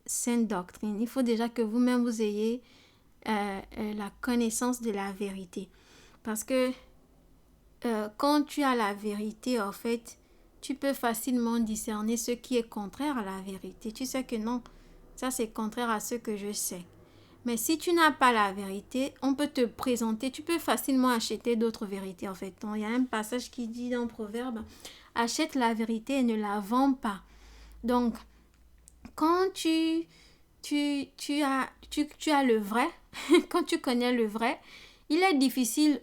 sainte doctrine. Il faut déjà que vous-même vous ayez la connaissance de la vérité. Parce que quand tu as la vérité, en fait, tu peux facilement discerner ce qui est contraire à la vérité. Tu sais que non, Ça, c'est contraire à ce que je sais. Mais si tu n'as pas la vérité, on peut te présenter, tu peux facilement acheter d'autres vérités en fait. Donc, il y a un passage qui dit dans Proverbe, achète la vérité et ne la vends pas. Donc, quand tu as le vrai, quand tu connais le vrai, il est difficile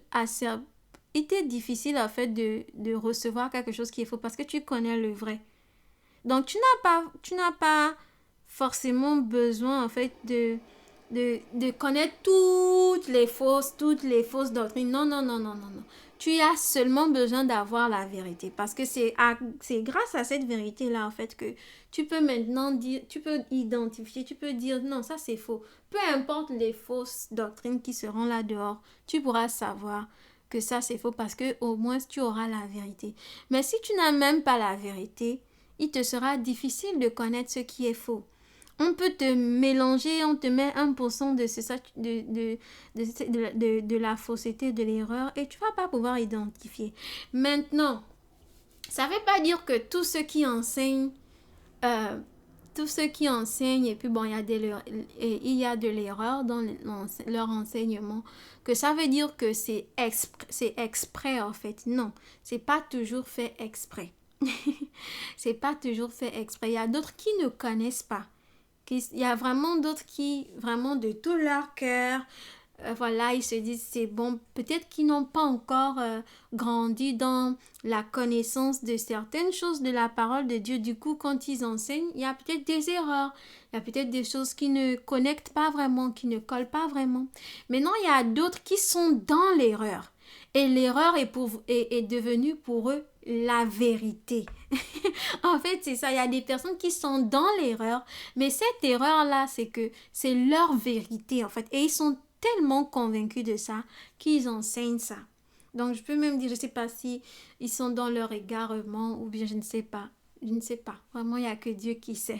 il était difficile en fait de recevoir quelque chose qui est faux parce que tu connais le vrai. Donc, tu n'as pas forcément besoin en fait de connaître toutes les fausses doctrines. Non, non, non, non, non, non. Tu as seulement besoin d'avoir la vérité parce que c'est grâce à cette vérité-là en fait que tu peux maintenant dire, tu peux identifier, tu peux dire non, ça c'est faux. Peu importe les fausses doctrines qui seront là dehors, tu pourras savoir que ça c'est faux parce que au moins tu auras la vérité. Mais si tu n'as même pas la vérité, il te sera difficile de connaître ce qui est faux. On peut te mélanger, on te met 1% de la fausseté, de l'erreur et tu ne vas pas pouvoir identifier. Maintenant, ça ne veut pas dire que tous ceux qui enseignent, et puis bon, il y a de l'erreur dans leur enseignement, que ça veut dire que c'est exprès en fait. Non, c'est pas toujours fait exprès. C'est pas toujours fait exprès. Il y a d'autres qui ne connaissent pas. Il y a vraiment d'autres qui, vraiment de tout leur cœur, voilà, ils se disent c'est bon. Peut-être qu'ils n'ont pas encore grandi dans la connaissance de certaines choses de la parole de Dieu. Du coup, quand ils enseignent, il y a peut-être des erreurs. Il y a peut-être des choses qui ne connectent pas vraiment, qui ne collent pas vraiment. Maintenant, il y a d'autres qui sont dans l'erreur. Et l'erreur est devenue pour eux la vérité. En fait, c'est ça. Il y a des personnes qui sont dans l'erreur, mais cette erreur-là, c'est que c'est leur vérité, en fait. Et ils sont tellement convaincus de ça qu'ils enseignent ça. Donc, je peux même dire, je ne sais pas si ils sont dans leur égarement ou bien je ne sais pas. Je ne sais pas. Vraiment, il n'y a que Dieu qui sait.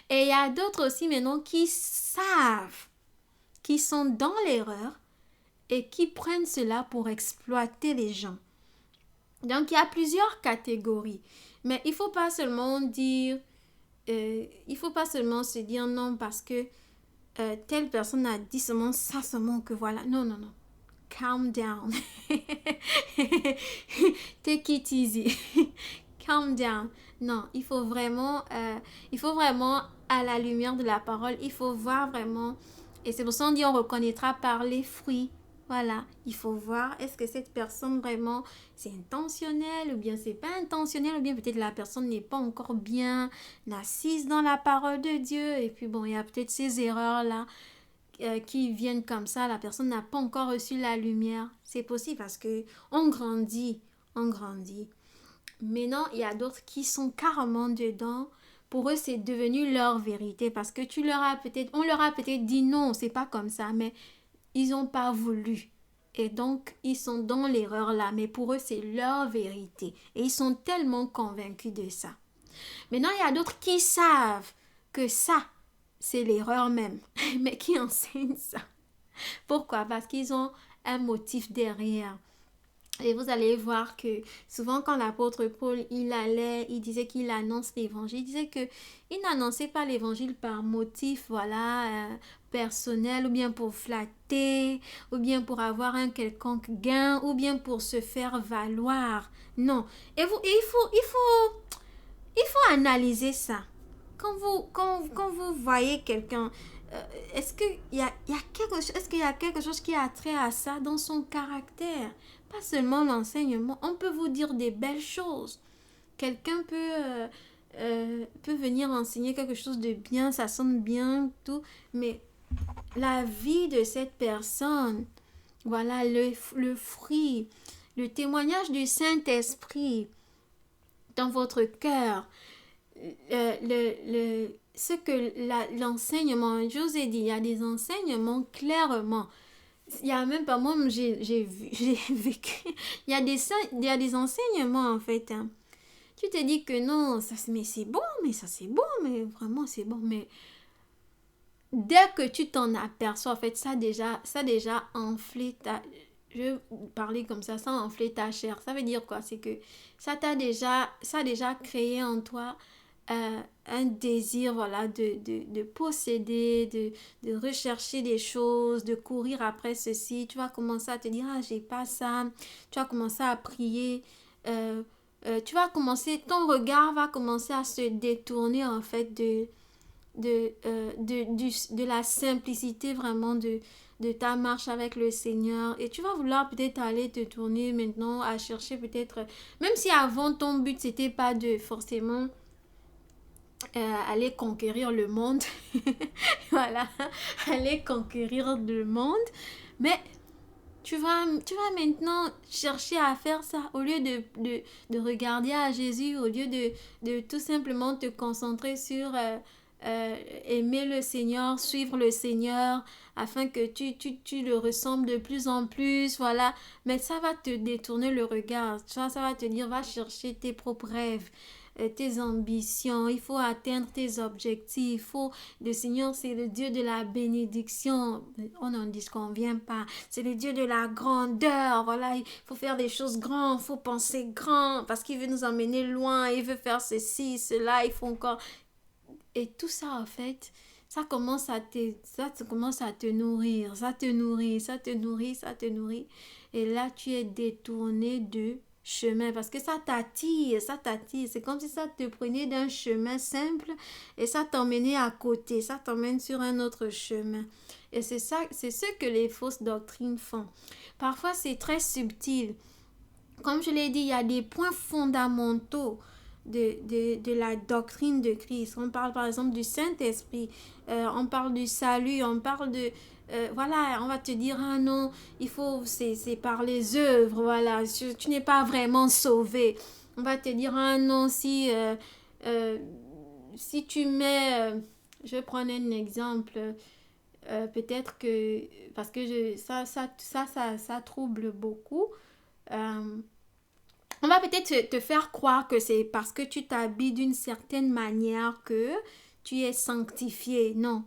Et il y a d'autres aussi maintenant qui savent, qui sont dans l'erreur et qui prennent cela pour exploiter les gens. Donc, il y a plusieurs catégories. Mais il ne faut pas seulement dire, il faut pas seulement se dire non parce que telle personne a dit seulement que voilà. Non, non, non. Calm down. Take it easy. Calm down. Non, il faut vraiment à la lumière de la parole, il faut voir vraiment. Et c'est pour ça qu'on dit on reconnaîtra par les fruits. Voilà, il faut voir est-ce que cette personne vraiment c'est intentionnel ou bien c'est pas intentionnel ou bien peut-être la personne n'est pas encore bien assise dans la parole de Dieu et puis bon, il y a peut-être ces erreurs-là qui viennent comme ça, la personne n'a pas encore reçu la lumière. C'est possible parce que on grandit. Maintenant, il y a d'autres qui sont carrément dedans. Pour eux, c'est devenu leur vérité parce que on leur a peut-être dit non, c'est pas comme ça, mais ils n'ont pas voulu. Et donc, ils sont dans l'erreur là, mais pour eux, c'est leur vérité. Et ils sont tellement convaincus de ça. Maintenant, il y a d'autres qui savent que ça, c'est l'erreur même, mais qui enseignent ça. Pourquoi? Parce qu'ils ont un motif derrière. Et vous allez voir que souvent quand l'apôtre Paul, il disait qu'il annonce l'évangile, il disait qu'il n'annonçait pas l'évangile par motif, voilà, personnel, ou bien pour flatter, ou bien pour avoir un quelconque gain, ou bien pour se faire valoir. Non. Et il faut analyser ça. Quand vous voyez quelqu'un, est-ce qu'il y a quelque chose qui a trait à ça dans son caractère? Pas seulement l'enseignement. On peut vous dire des belles choses. Quelqu'un peut venir enseigner quelque chose de bien, ça sonne bien, tout. Mais la vie de cette personne, voilà, le fruit, le témoignage du Saint-Esprit dans votre cœur, ce que l'enseignement, je vous ai dit, il y a des enseignements clairement. Il y a même pas moi, j'ai vécu. Il y a des enseignements en fait. Hein. Tu te dis que non, mais c'est bon, mais vraiment c'est bon. Mais dès que tu t'en aperçois, en fait, ça déjà enflé je vais parler comme ça a enflé ta chair. Ça veut dire quoi? C'est que ça a déjà créé en toi un désir, voilà, de posséder, de rechercher des choses, de courir après ceci. Tu vas commencer à te dire, ah, j'ai pas ça. Tu vas commencer à prier. Tu vas commencer, ton regard va commencer à se détourner, en fait, de la simplicité vraiment de ta marche avec le Seigneur. Et tu vas vouloir peut-être aller te tourner maintenant à chercher peut-être, même si avant ton but, c'était pas de forcément aller conquérir le monde. Voilà, aller conquérir le monde. Mais tu vas maintenant chercher à faire ça au lieu de regarder à Jésus, au lieu de tout simplement te concentrer sur aimer le Seigneur, suivre le Seigneur, afin que tu le ressembles de plus en plus, voilà. Mais ça va te détourner le regard, tu vois, ça va te dire, va chercher tes propres rêves, tes ambitions, il faut atteindre tes objectifs, le Seigneur c'est le Dieu de la bénédiction, on n'en disconvient pas, c'est le Dieu de la grandeur, voilà, il faut faire des choses grandes, il faut penser grand, parce qu'il veut nous emmener loin, il veut faire ceci, cela, il faut encore, et tout ça en fait, ça commence à te nourrir, ça te nourrit, ça te nourrit, ça te nourrit, et là tu es détourné de chemin parce que ça t'attire, ça t'attire. C'est comme si ça te prenait d'un chemin simple et ça t'emmenait à côté, ça t'emmène sur un autre chemin. Et c'est ça, c'est ce que les fausses doctrines font. Parfois, c'est très subtil. Comme je l'ai dit, il y a des points fondamentaux de la doctrine de Christ. On parle par exemple du Saint-Esprit, on parle du salut, on parle de... voilà, on va te dire, ah non, c'est par les œuvres, voilà, tu n'es pas vraiment sauvé. On va te dire, ah non, euh, si tu mets, je vais prendre un exemple, peut-être que, parce que ça trouble beaucoup, euh, on va peut-être te faire croire que c'est parce que tu t'habilles d'une certaine manière que tu es sanctifié. Non.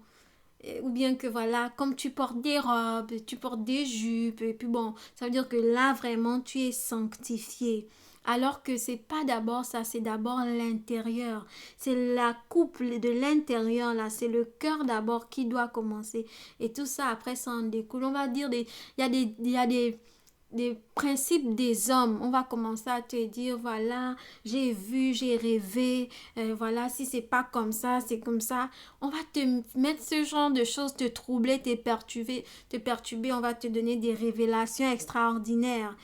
Ou bien que voilà, comme tu portes des robes, tu portes des jupes, et puis bon, ça veut dire que là vraiment tu es sanctifié. Alors que c'est pas d'abord ça, c'est d'abord l'intérieur. C'est la coupe de l'intérieur là, c'est le cœur d'abord qui doit commencer. Et tout ça après ça en découle. On va dire il y a des principes des hommes. On va commencer à te dire, voilà, j'ai vu, j'ai rêvé, voilà, si c'est pas comme ça, c'est comme ça. On va te mettre ce genre de choses, te troubler, te perturber, on va te donner des révélations extraordinaires.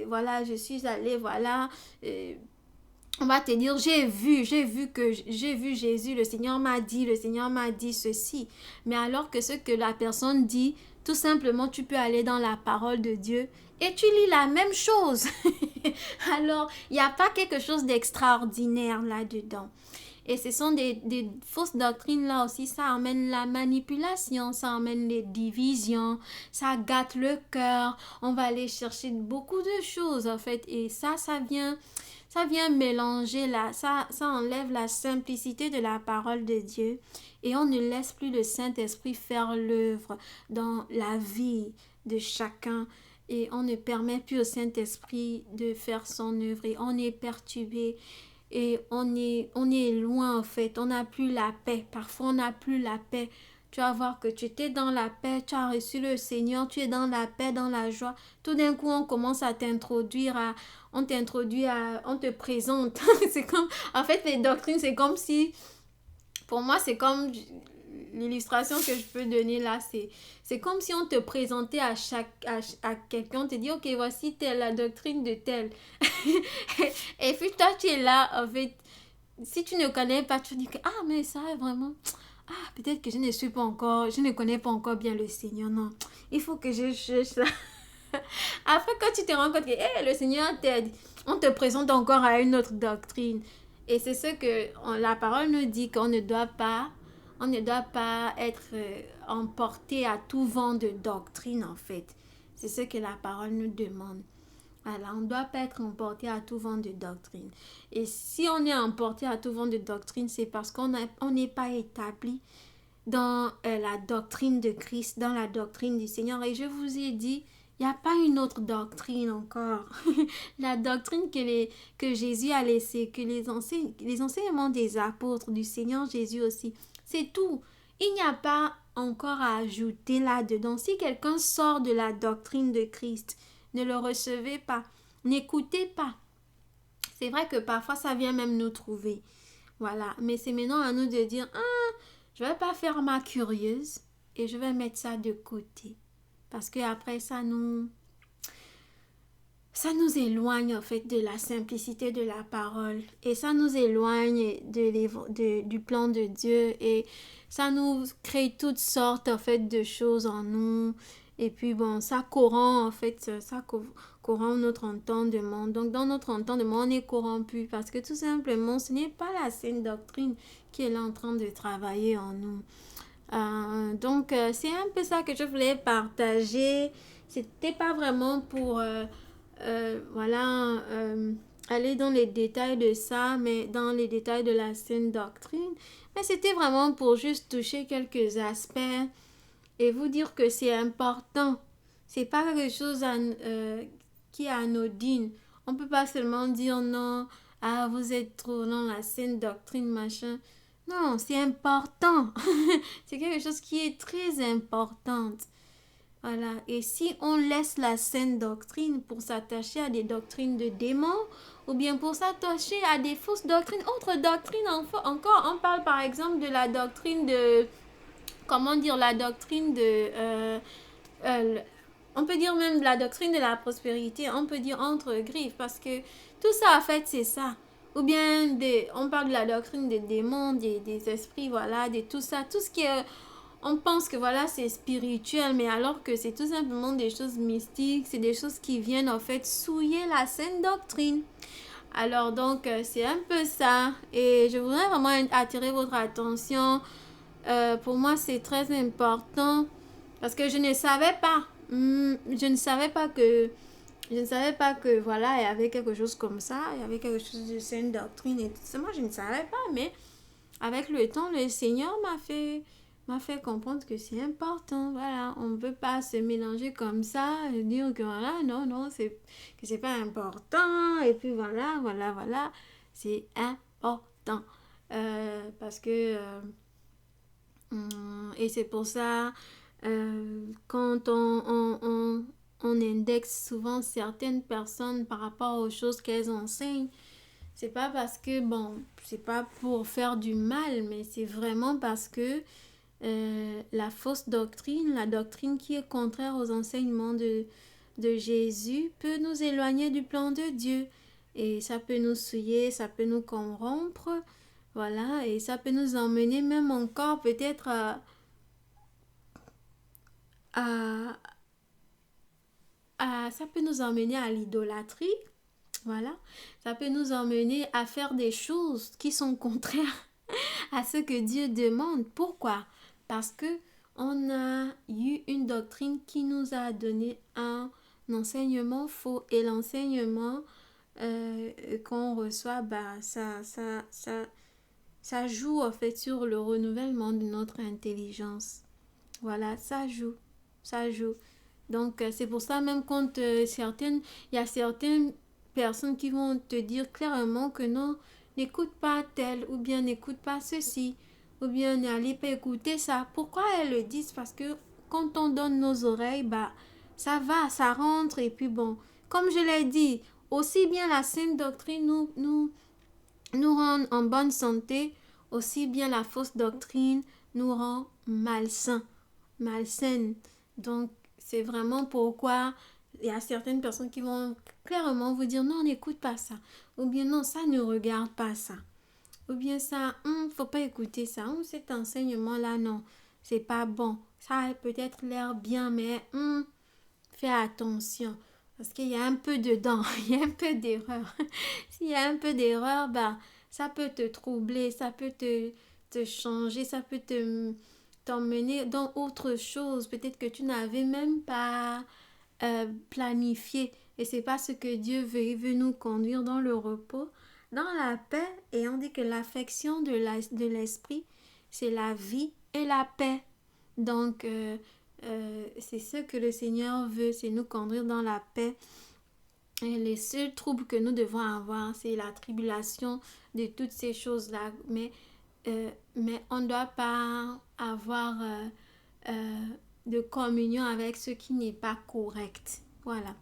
Voilà, je suis allée, voilà, on va te dire, j'ai vu Jésus, le Seigneur m'a dit ceci. Mais alors que ce que la personne dit, tout simplement, tu peux aller dans la parole de Dieu et tu lis la même chose. Alors, il n'y a pas quelque chose d'extraordinaire là-dedans. Et ce sont des fausses doctrines là aussi, ça amène la manipulation, ça amène les divisions, ça gâte le cœur, on va aller chercher beaucoup de choses en fait. Et ça vient mélanger, ça enlève la simplicité de la parole de Dieu et on ne laisse plus le Saint-Esprit faire l'œuvre dans la vie de chacun et on ne permet plus au Saint-Esprit de faire son œuvre et on est perturbé et on est loin en fait, on n'a plus la paix, parfois on n'a plus la paix. Tu vas voir que tu étais dans la paix, tu as reçu le Seigneur, tu es dans la paix, dans la joie. Tout d'un coup, on commence à on te présente. C'est comme, en fait, les doctrines, c'est comme si, pour moi, c'est comme l'illustration que je peux donner là, c'est comme si on te présentait à quelqu'un, on te dit, ok, voici telle, la doctrine de telle. Et puis toi, tu es là, en fait, si tu ne connais pas, tu dis que, ah, mais ça, vraiment, ah, peut-être que je ne connais pas encore bien le Seigneur, non. Il faut que je cherche ça. Après, quand tu te rends compte que le Seigneur t'aide, on te présente encore à une autre doctrine. Et c'est ce que la parole nous dit on ne doit pas être emporté à tout vent de doctrine en fait. C'est ce que la parole nous demande. Voilà, on ne doit pas être emporté à tout vent de doctrine. Et si on est emporté à tout vent de doctrine, c'est parce qu'on n'est pas établi dans la doctrine de Christ, dans la doctrine du Seigneur. Et je vous ai dit Il n'y a pas une autre doctrine encore. La doctrine que Jésus a laissée, que les enseignements des apôtres, du Seigneur Jésus aussi, c'est tout. Il n'y a pas encore à ajouter là-dedans. Si quelqu'un sort de la doctrine de Christ, ne le recevez pas, n'écoutez pas. C'est vrai que parfois ça vient même nous trouver. Voilà, mais c'est maintenant à nous de dire, je ne vais pas faire ma curieuse et je vais mettre ça de côté. Parce que après ça nous éloigne en fait de la simplicité de la parole et ça nous éloigne du plan de Dieu et ça nous crée toutes sortes en fait de choses en nous et puis bon ça corrompt en fait corrompt notre entendement. Donc dans notre entendement on est corrompu parce que tout simplement ce n'est pas la saine doctrine qui est là en train de travailler en nous. Donc c'est un peu ça que je voulais partager. C'était pas vraiment pour aller dans les détails de ça, mais dans les détails de la saine doctrine. Mais c'était vraiment pour juste toucher quelques aspects et vous dire que c'est important. C'est pas quelque chose qui est anodine. On peut pas seulement dire non, vous êtes trop dans la saine doctrine, machin. Non, c'est important. C'est quelque chose qui est très important. Voilà. Et si on laisse la saine doctrine pour s'attacher à des doctrines de démons ou bien pour s'attacher à des fausses doctrines, autres doctrines encore, on parle par exemple de la doctrine de, la doctrine de, on peut dire même de la doctrine de la prospérité, on peut dire entre griffes parce que tout ça en fait c'est ça. Ou bien on parle de la doctrine des démons, des esprits, voilà, de tout ça, tout ce qui est on pense que voilà c'est spirituel mais alors que c'est tout simplement des choses mystiques, c'est des choses qui viennent en fait souiller la saine doctrine. Alors donc c'est un peu ça et je voudrais vraiment attirer votre attention. Pour moi c'est très important parce que je ne savais pas que voilà il y avait quelque chose comme ça, il y avait quelque chose de saine doctrine et tout ça. Moi je ne savais pas mais avec le temps le Seigneur m'a fait comprendre que c'est important. Voilà, on ne peut pas se mélanger comme ça et dire que voilà, non, que c'est pas important. Et puis voilà, c'est important. Parce que, et c'est pour ça, quand on indexe souvent certaines personnes par rapport aux choses qu'elles enseignent, c'est pas parce que, c'est pas pour faire du mal, mais c'est vraiment parce que la fausse doctrine, la doctrine qui est contraire aux enseignements de Jésus peut nous éloigner du plan de Dieu. Et ça peut nous souiller, ça peut nous corrompre, voilà, et ça peut nous emmener même encore peut-être à, ça peut nous emmener à l'idolâtrie, voilà, ça peut nous emmener à faire des choses qui sont contraires à ce que Dieu demande. Pourquoi? Parce que on a eu une doctrine qui nous a donné un enseignement faux et l'enseignement qu'on reçoit, ça joue en fait sur le renouvellement de notre intelligence. Voilà, ça joue. Donc c'est pour ça même quand il y a certaines personnes qui vont te dire clairement que non, n'écoute pas tel ou bien n'écoute pas ceci ou bien n'allez pas écouter ça. Pourquoi elles le disent? Parce que quand on donne nos oreilles, ça va, ça rentre et puis bon, comme je l'ai dit, aussi bien la saine doctrine nous rend en bonne santé, aussi bien la fausse doctrine nous rend malsaine. Donc c'est vraiment pourquoi il y a certaines personnes qui vont clairement vous dire non, n'écoute pas ça. Ou bien non, ça ne regarde pas ça. Ou bien ça, faut pas écouter ça. Cet enseignement-là, non, c'est pas bon. Ça a peut-être l'air bien, mais fais attention. Parce qu'il y a un peu dedans, il y a un peu d'erreur. S'il y a un peu d'erreur, ça peut te troubler, ça peut te changer, ça peut t'emmener dans autre chose. Peut-être que tu n'avais même pas planifié. Et c'est pas ce que Dieu veut. Il veut nous conduire dans le repos, dans la paix. Et on dit que l'affection de l'esprit, c'est la vie et la paix. Donc, c'est ce que le Seigneur veut, c'est nous conduire dans la paix. Et les seuls troubles que nous devons avoir, c'est la tribulation de toutes ces choses-là. Mais on ne doit pas avoir de communion avec ce qui n'est pas correct. Voilà.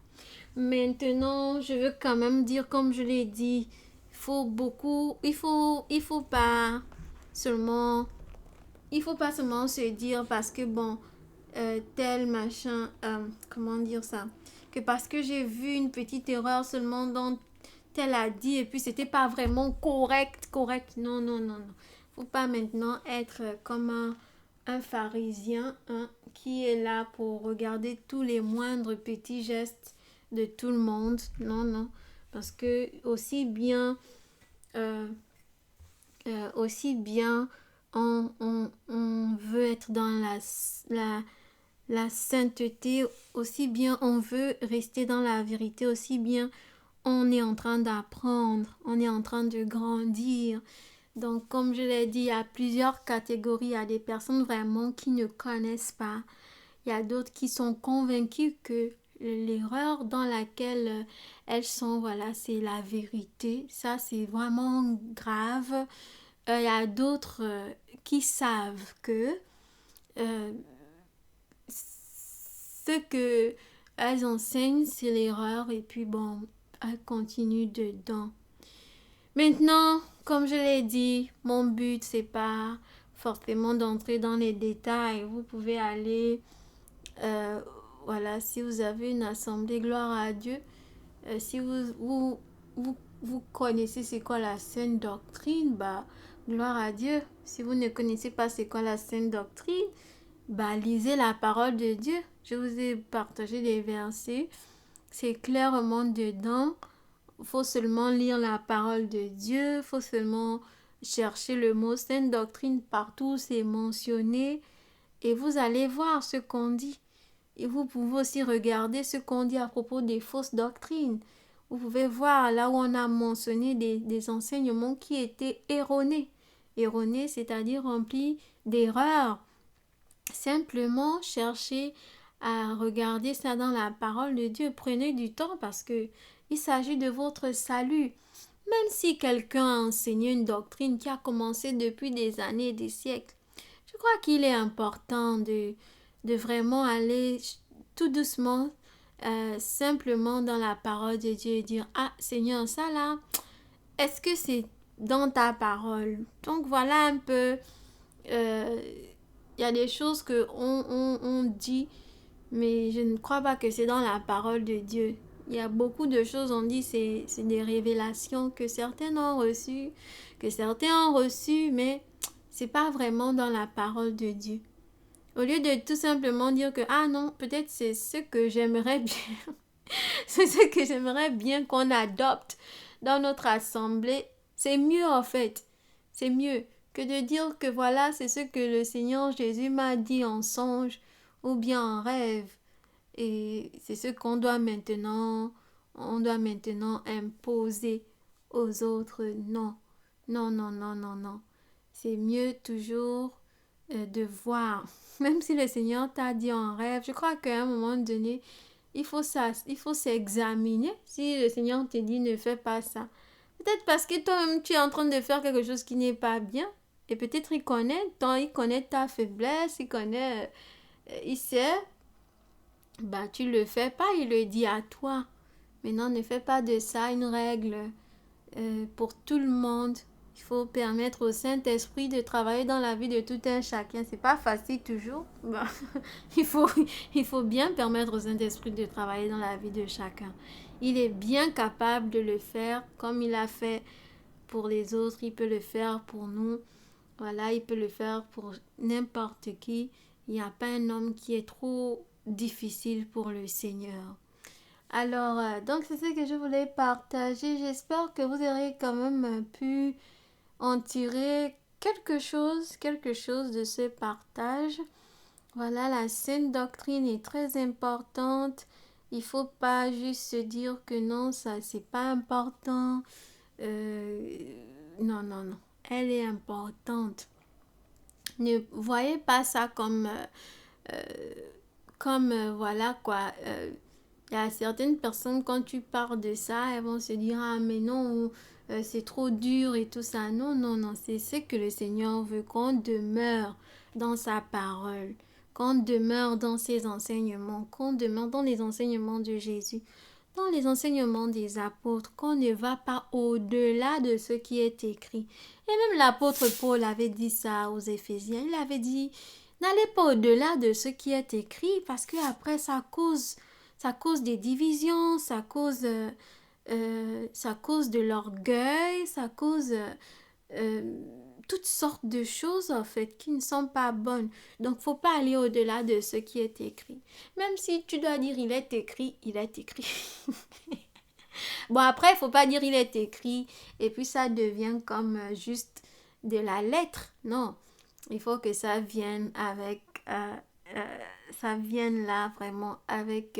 Maintenant, je veux quand même dire, comme je l'ai dit, seulement, il faut pas seulement se dire parce que bon, tel machin, comment dire ça, que parce que j'ai vu une petite erreur seulement dans tel a dit et puis c'était pas vraiment correct. Non, non, non, non. Faut pas maintenant être comme un pharisien qui est là pour regarder tous les moindres petits gestes de tout le monde. Non, non. Parce que euh, aussi bien on veut être dans la sainteté, aussi bien on veut rester dans la vérité, aussi bien on est en train d'apprendre, on est en train de grandir. Donc, comme je l'ai dit, il y a plusieurs catégories. Il y a des personnes vraiment qui ne connaissent pas. Il y a d'autres qui sont convaincus que l'erreur dans laquelle elles sont, voilà, c'est la vérité. Ça, c'est vraiment grave. Il y a d'autres qui savent que euh, ce que elles enseignent, c'est l'erreur. Et puis, bon, elles continuent dedans. Maintenant, comme je l'ai dit, mon but, c'est pas forcément d'entrer dans les détails. Vous pouvez aller, euh, voilà, si vous avez une assemblée, gloire à Dieu. Si vous connaissez c'est quoi la saine doctrine, bah, gloire à Dieu. Si vous ne connaissez pas c'est quoi la saine doctrine, bah, lisez la parole de Dieu. Je vous ai partagé des versets. C'est clairement dedans. Faut seulement lire la parole de Dieu, faut seulement chercher le mot sainte doctrine partout, c'est mentionné et vous allez voir ce qu'on dit. Et vous pouvez aussi regarder ce qu'on dit à propos des fausses doctrines. Vous pouvez voir là où on a mentionné des enseignements qui étaient erronés. Erronés, c'est-à-dire remplis d'erreurs. Simplement cherchez à regarder ça dans la parole de Dieu. Prenez du temps parce que il s'agit de votre salut. Même si quelqu'un a enseigné une doctrine qui a commencé depuis des années et des siècles, je crois qu'il est important de vraiment aller tout doucement, simplement dans la parole de Dieu et dire, ah Seigneur, ça là, est-ce que c'est dans ta parole? Donc voilà un peu, il y a des choses que on dit, mais je ne crois pas que c'est dans la parole de Dieu. Il y a beaucoup de choses, on dit, c'est des révélations que certains ont reçues, mais c'est pas vraiment dans la parole de Dieu. Au lieu de tout simplement dire que, ah non, peut-être c'est ce que j'aimerais bien, c'est ce que j'aimerais bien qu'on adopte dans notre assemblée, c'est mieux en fait. C'est mieux que de dire que voilà, c'est ce que le Seigneur Jésus m'a dit en songe ou bien en rêve. Et c'est ce on doit maintenant imposer aux autres. Non, non, non, non, non, non. C'est mieux toujours de voir. Même si le Seigneur t'a dit en rêve, je crois qu'à un moment donné, il faut s'examiner. Si le Seigneur te dit ne fais pas ça, peut-être parce que toi-même tu es en train de faire quelque chose qui n'est pas bien. Et peut-être il connaît ta faiblesse, il sait, bah tu le fais pas, il le dit à toi. Maintenant, ne fais pas de ça une règle pour tout le monde. Il faut permettre au Saint-Esprit de travailler dans la vie de tout un chacun. C'est pas facile toujours. Bah, il faut, il faut bien permettre au Saint-Esprit de travailler dans la vie de chacun. Il est bien capable de le faire comme il a fait pour les autres. Il peut le faire pour nous. Voilà, il peut le faire pour n'importe qui. Il n'y a pas un homme qui est trop difficile pour le Seigneur. Alors, donc c'est ce que je voulais partager. J'espère que vous aurez quand même pu en tirer quelque chose de ce partage. Voilà, la saine doctrine est très importante. Il faut pas juste se dire que non, ça c'est pas important. Non, non, non. Elle est importante. Ne voyez pas ça comme Comme, voilà quoi, il y a certaines personnes, quand tu parles de ça, elles vont se dire, ah mais non, c'est trop dur et tout ça. Non, non, non, c'est ce que le Seigneur veut, qu'on demeure dans sa parole, qu'on demeure dans ses enseignements, qu'on demeure dans les enseignements de Jésus, dans les enseignements des apôtres, qu'on ne va pas au-delà de ce qui est écrit. Et même l'apôtre Paul avait dit ça aux Éphésiens. Il avait dit, n'allez pas au-delà de ce qui est écrit parce que après ça cause des divisions, ça cause de l'orgueil, ça cause euh, toutes sortes de choses en fait qui ne sont pas bonnes. Donc faut pas aller au-delà de ce qui est écrit. Même si tu dois dire il est écrit, il est écrit. Bon après il faut pas dire il est écrit et puis ça devient comme juste de la lettre. Non, il faut que ça vienne avec euh, ça vienne là vraiment avec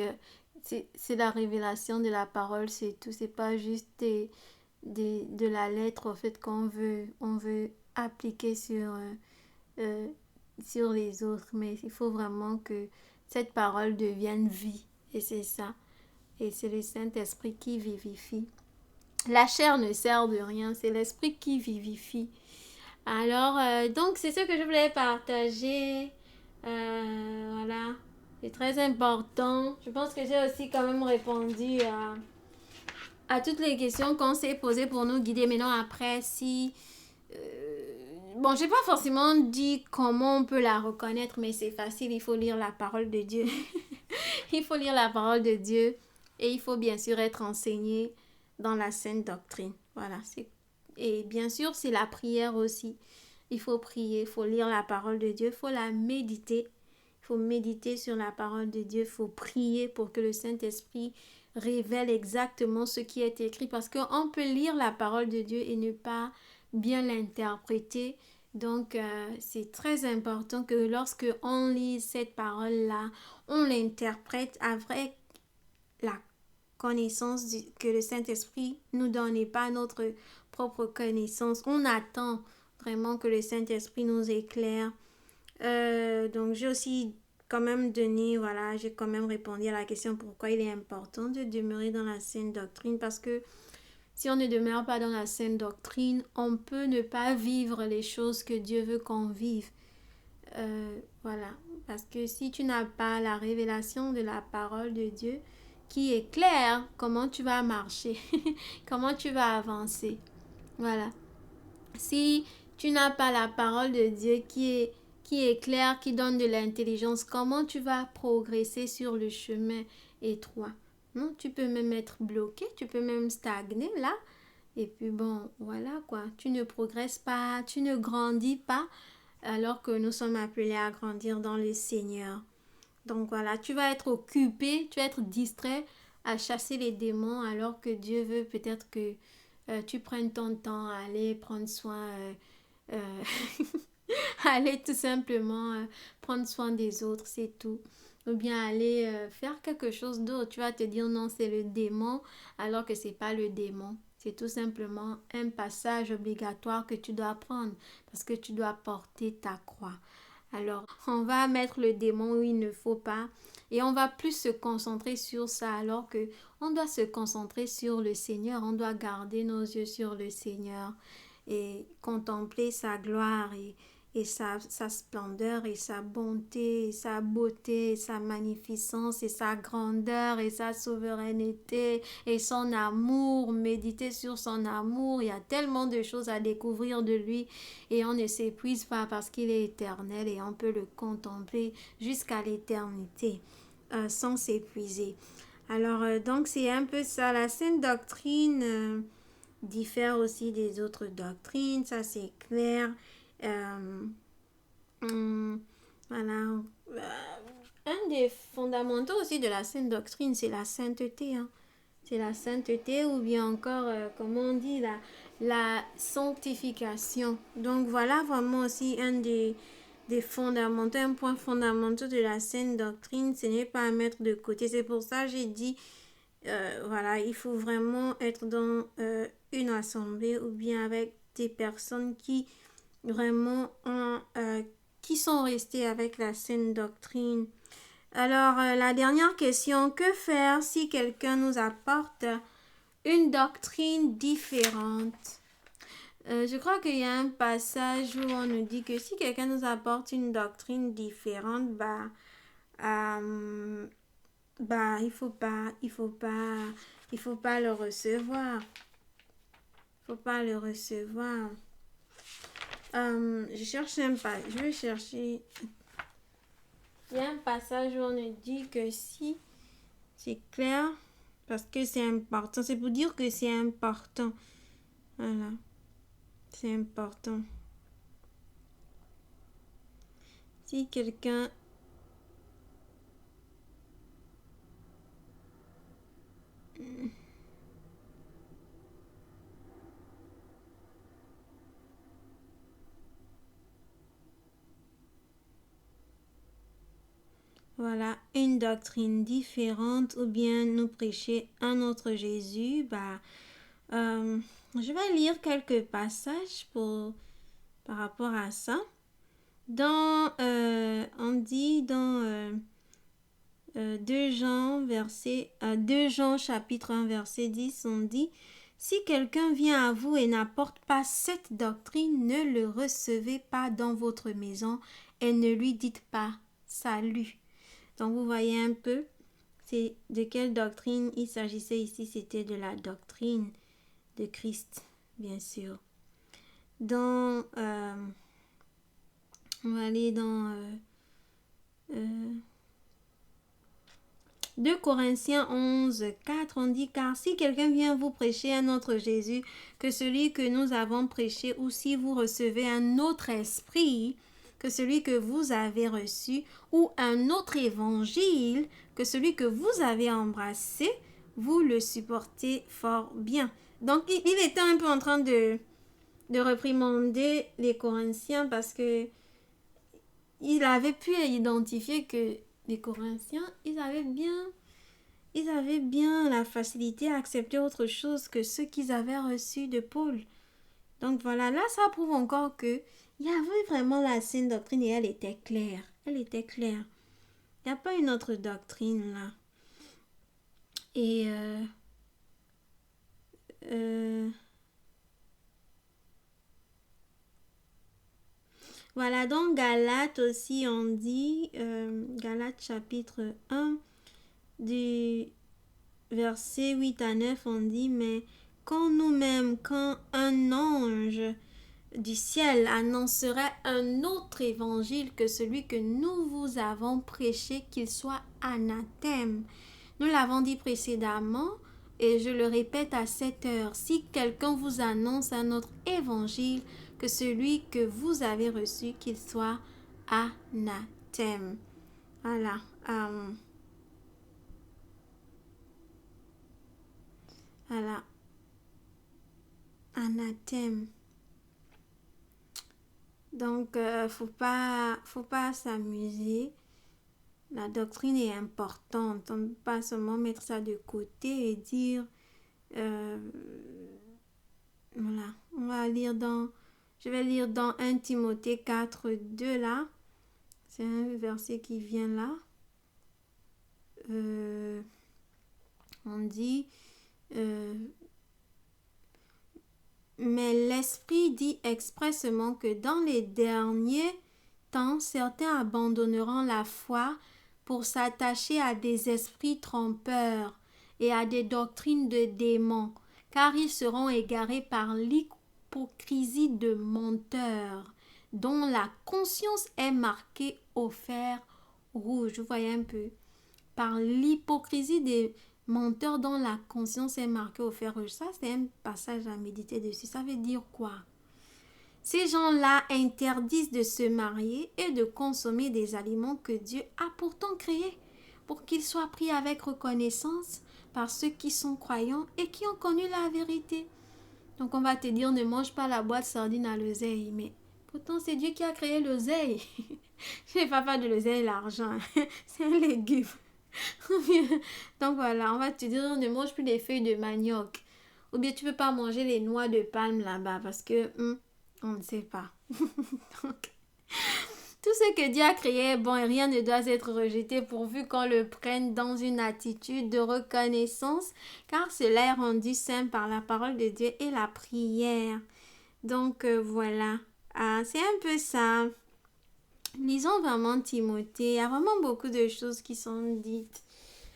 c'est la révélation de la parole, c'est tout, c'est pas juste de la lettre en fait qu'on veut on veut appliquer euh, sur les autres, mais il faut vraiment que cette parole devienne vie et c'est ça, et c'est le Saint-Esprit qui vivifie. La chair ne sert de rien, c'est l'esprit qui vivifie. Alors, donc, c'est ce que je voulais partager. Voilà. C'est très important. Je pense que j'ai aussi quand même répondu à toutes les questions qu'on s'est posées pour nous guider. Maintenant, après, si... bon, j'ai pas forcément dit comment on peut la reconnaître, mais c'est facile. Il faut lire la parole de Dieu. Il faut lire la parole de Dieu. Et il faut bien sûr être enseigné dans la sainte doctrine. Voilà. Et bien sûr, c'est la prière aussi. Il faut prier, il faut lire la parole de Dieu, il faut la méditer. Il faut méditer sur la parole de Dieu, il faut prier pour que le Saint-Esprit révèle exactement ce qui est écrit. Parce qu'on peut lire la parole de Dieu et ne pas bien l'interpréter. Donc, c'est très important que lorsque on lit cette parole-là, on l'interprète avec la connaissance que le Saint-Esprit nous donne et pas notre propre connaissance. On attend vraiment que le Saint-Esprit nous éclaire. Donc, j'ai aussi quand même donné, voilà, j'ai quand même répondu à la question pourquoi il est important de demeurer dans la saine doctrine, parce que si on ne demeure pas dans la saine doctrine, on peut ne pas vivre les choses que Dieu veut qu'on vive. Voilà, parce que si tu n'as pas la révélation de la parole de Dieu qui est claire, comment tu vas marcher, comment tu vas avancer. Voilà. Si tu n'as pas la parole de Dieu qui est claire, qui donne de l'intelligence, comment tu vas progresser sur le chemin étroit? Non, tu peux même être bloqué, tu peux même stagner là. Et puis bon, voilà quoi, tu ne progresses pas, tu ne grandis pas, alors que nous sommes appelés à grandir dans le Seigneur. Donc voilà, tu vas être occupé, tu vas être distrait à chasser les démons, alors que Dieu veut peut-être que tu prennes ton temps à aller prendre soin, aller tout simplement prendre soin des autres, c'est tout. Ou bien aller faire quelque chose d'autre. Tu vas te dire non, c'est le démon, alors que c'est pas le démon. C'est tout simplement un passage obligatoire que tu dois prendre parce que tu dois porter ta croix. Alors, on va mettre le démon où il ne faut pas et on va plus se concentrer sur ça alors que on doit se concentrer sur le Seigneur. On doit garder nos yeux sur le Seigneur et contempler sa gloire et sa splendeur et sa bonté et sa beauté et sa magnificence et sa grandeur et sa souveraineté et son amour, méditer sur son amour. Il y a tellement de choses à découvrir de lui et on ne s'épuise pas parce qu'il est éternel et on peut le contempler jusqu'à l'éternité sans s'épuiser. Alors donc c'est un peu ça, la sainte doctrine diffère aussi des autres doctrines, ça c'est clair. Euh, voilà. Un des fondamentaux aussi de la sainte doctrine, c'est la sainteté. Hein. C'est la sainteté ou bien encore, comme on dit, la sanctification. Donc voilà vraiment aussi un des fondamentaux, un point fondamental de la sainte doctrine, ce n'est pas à mettre de côté. C'est pour ça que j'ai dit, voilà, il faut vraiment être dans une assemblée ou bien avec des personnes qui vraiment qui sont restés avec la saine doctrine. Alors, la dernière question, que faire si quelqu'un nous apporte une doctrine différente? Je crois qu'il y a un passage où on nous dit que si quelqu'un nous apporte une doctrine différente, euh, il faut pas le recevoir. Il faut pas le recevoir. Je vais chercher. Il y a un passage où on nous dit que si c'est clair, parce que c'est important, c'est pour dire que c'est important. Voilà, c'est important. Si quelqu'un... Voilà, une doctrine différente ou bien nous prêcher un autre Jésus, je vais lire quelques passages par rapport à ça. On dit dans 2 Jean chapitre 1 verset 10, on dit: si quelqu'un vient à vous et n'apporte pas cette doctrine, ne le recevez pas dans votre maison et ne lui dites pas salut. Donc vous voyez un peu, c'est de quelle doctrine il s'agissait ici. C'était de la doctrine de Christ, bien sûr. On va aller dans 2 Corinthiens 11, 4, on dit: car si quelqu'un vient vous prêcher un autre Jésus que celui que nous avons prêché, ou si vous recevez un autre esprit que celui que vous avez reçu, ou un autre évangile que celui que vous avez embrassé, vous le supportez fort bien. Donc, il était un peu en train de réprimander les Corinthiens parce que il avait pu identifier que les Corinthiens, ils avaient bien la facilité à accepter autre chose que ce qu'ils avaient reçu de Paul. Donc voilà, là ça prouve encore que il y avait vraiment la saine doctrine et elle était claire. Elle était claire. Il n'y a pas une autre doctrine là. Et voilà, dans Galates aussi on dit, Galates chapitre 1 du verset 8 à 9, on dit: mais quand un ange du ciel annoncerait un autre évangile que celui que nous vous avons prêché, qu'il soit anathème. Nous l'avons dit précédemment et je le répète à cette heure: si quelqu'un vous annonce un autre évangile que celui que vous avez reçu, qu'il soit anathème. Voilà. Voilà. Anathème. Donc, faut pas s'amuser. La doctrine est importante. On ne peut pas seulement mettre ça de côté et dire, voilà, je vais lire dans 1 Timothée 4, 2 là. C'est un verset qui vient là. On dit, mais l'Esprit dit expressément que dans les derniers temps, certains abandonneront la foi pour s'attacher à des esprits trompeurs et à des doctrines de démons, car ils seront égarés par l'hypocrisie de menteurs, dont la conscience est marquée au fer rouge. Vous voyez un peu? Par l'hypocrisie des menteurs dont la conscience est marquée au fer rouge. Ça, c'est un passage à méditer dessus. Ça veut dire quoi? Ces gens-là interdisent de se marier et de consommer des aliments que Dieu a pourtant créés pour qu'ils soient pris avec reconnaissance par ceux qui sont croyants et qui ont connu la vérité. Donc on va te dire: ne mange pas la boîte sardine à l'oseille. Mais pourtant c'est Dieu qui a créé l'oseille. Je ne parle pas de l'oseille, l'argent. C'est un légume. Donc voilà, on va te dire: ne mange plus les feuilles de manioc. Ou bien tu peux pas manger les noix de palme là-bas parce que on ne sait pas. Tout ce que Dieu a créé, bon, et rien ne doit être rejeté pourvu qu'on le prenne dans une attitude de reconnaissance, car cela est rendu saint par la parole de Dieu et la prière. Donc voilà, c'est un peu ça. Lisons vraiment Timothée. Il y a vraiment beaucoup de choses qui sont dites